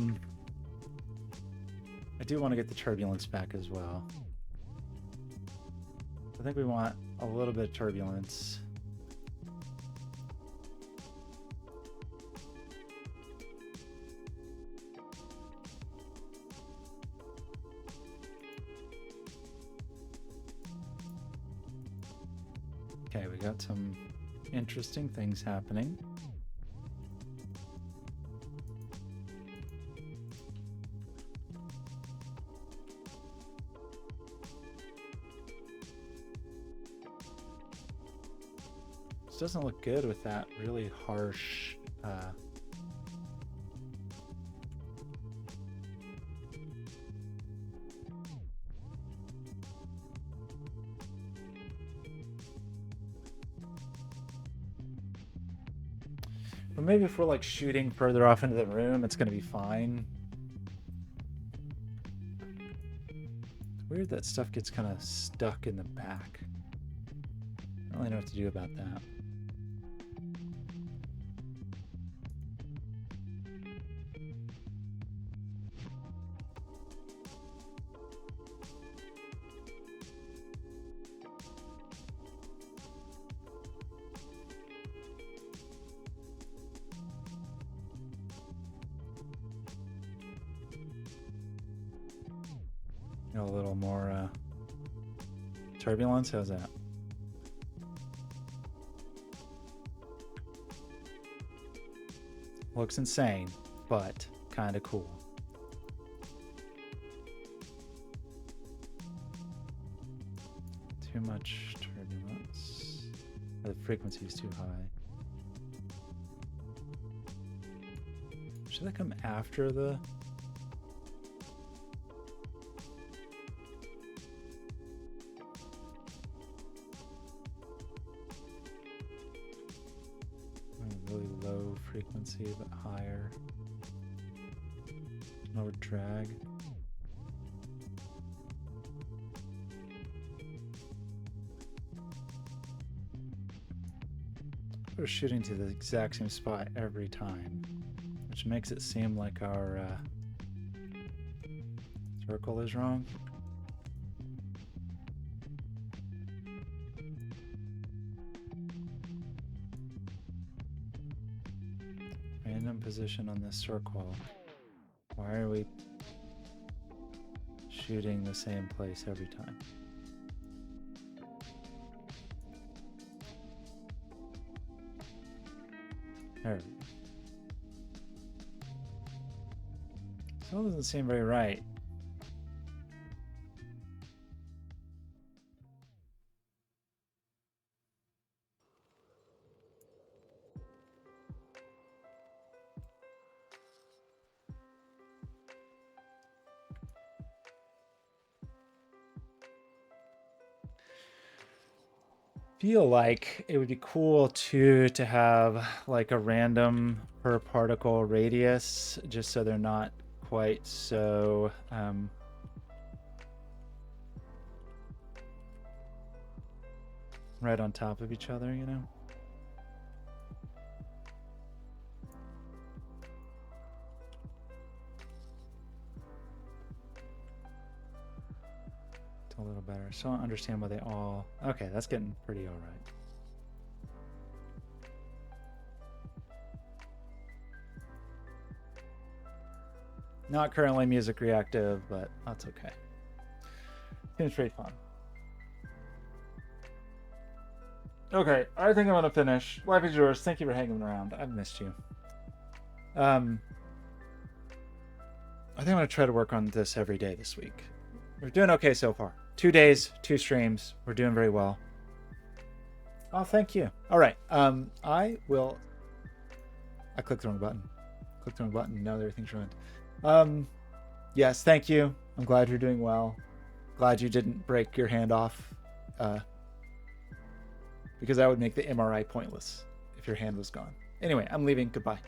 do want to get the turbulence back as well. I think we want a little bit of turbulence. Okay, we got some interesting things happening. This doesn't look good with that really harsh but maybe if we're like shooting further off into the room, it's going to be fine. Weird that stuff gets kind of stuck in the back. I don't really know what to do about that. A little more turbulence. How's that? Looks insane, but kind of cool. Too much turbulence. The frequency is too high. Should that come after the... really low frequency, but higher. Lower drag. We're shooting to the exact same spot every time, which makes it seem like our circle is wrong. Random position on this circle. Why are we shooting the same place every time? There we go. Still doesn't seem very right. Feel like it would be cool to have like a random per particle radius, just so they're not quite so right on top of each other, you know? A little better. So I don't understand why they all... Okay, that's getting pretty all right. Not currently music reactive, but that's okay. Seems pretty fun. Okay, I think I'm gonna finish. Life is yours. Thank you for hanging around. I've missed you. I think I'm going to try to work on this every day this week. We're doing okay so far. 2 days, 2 streams. We're doing very well. Oh, thank you. All right. I clicked the wrong button. Now everything's ruined. Yes, thank you. I'm glad you're doing well. Glad you didn't break your hand off. Because that would make the MRI pointless if your hand was gone. Anyway, I'm leaving. Goodbye.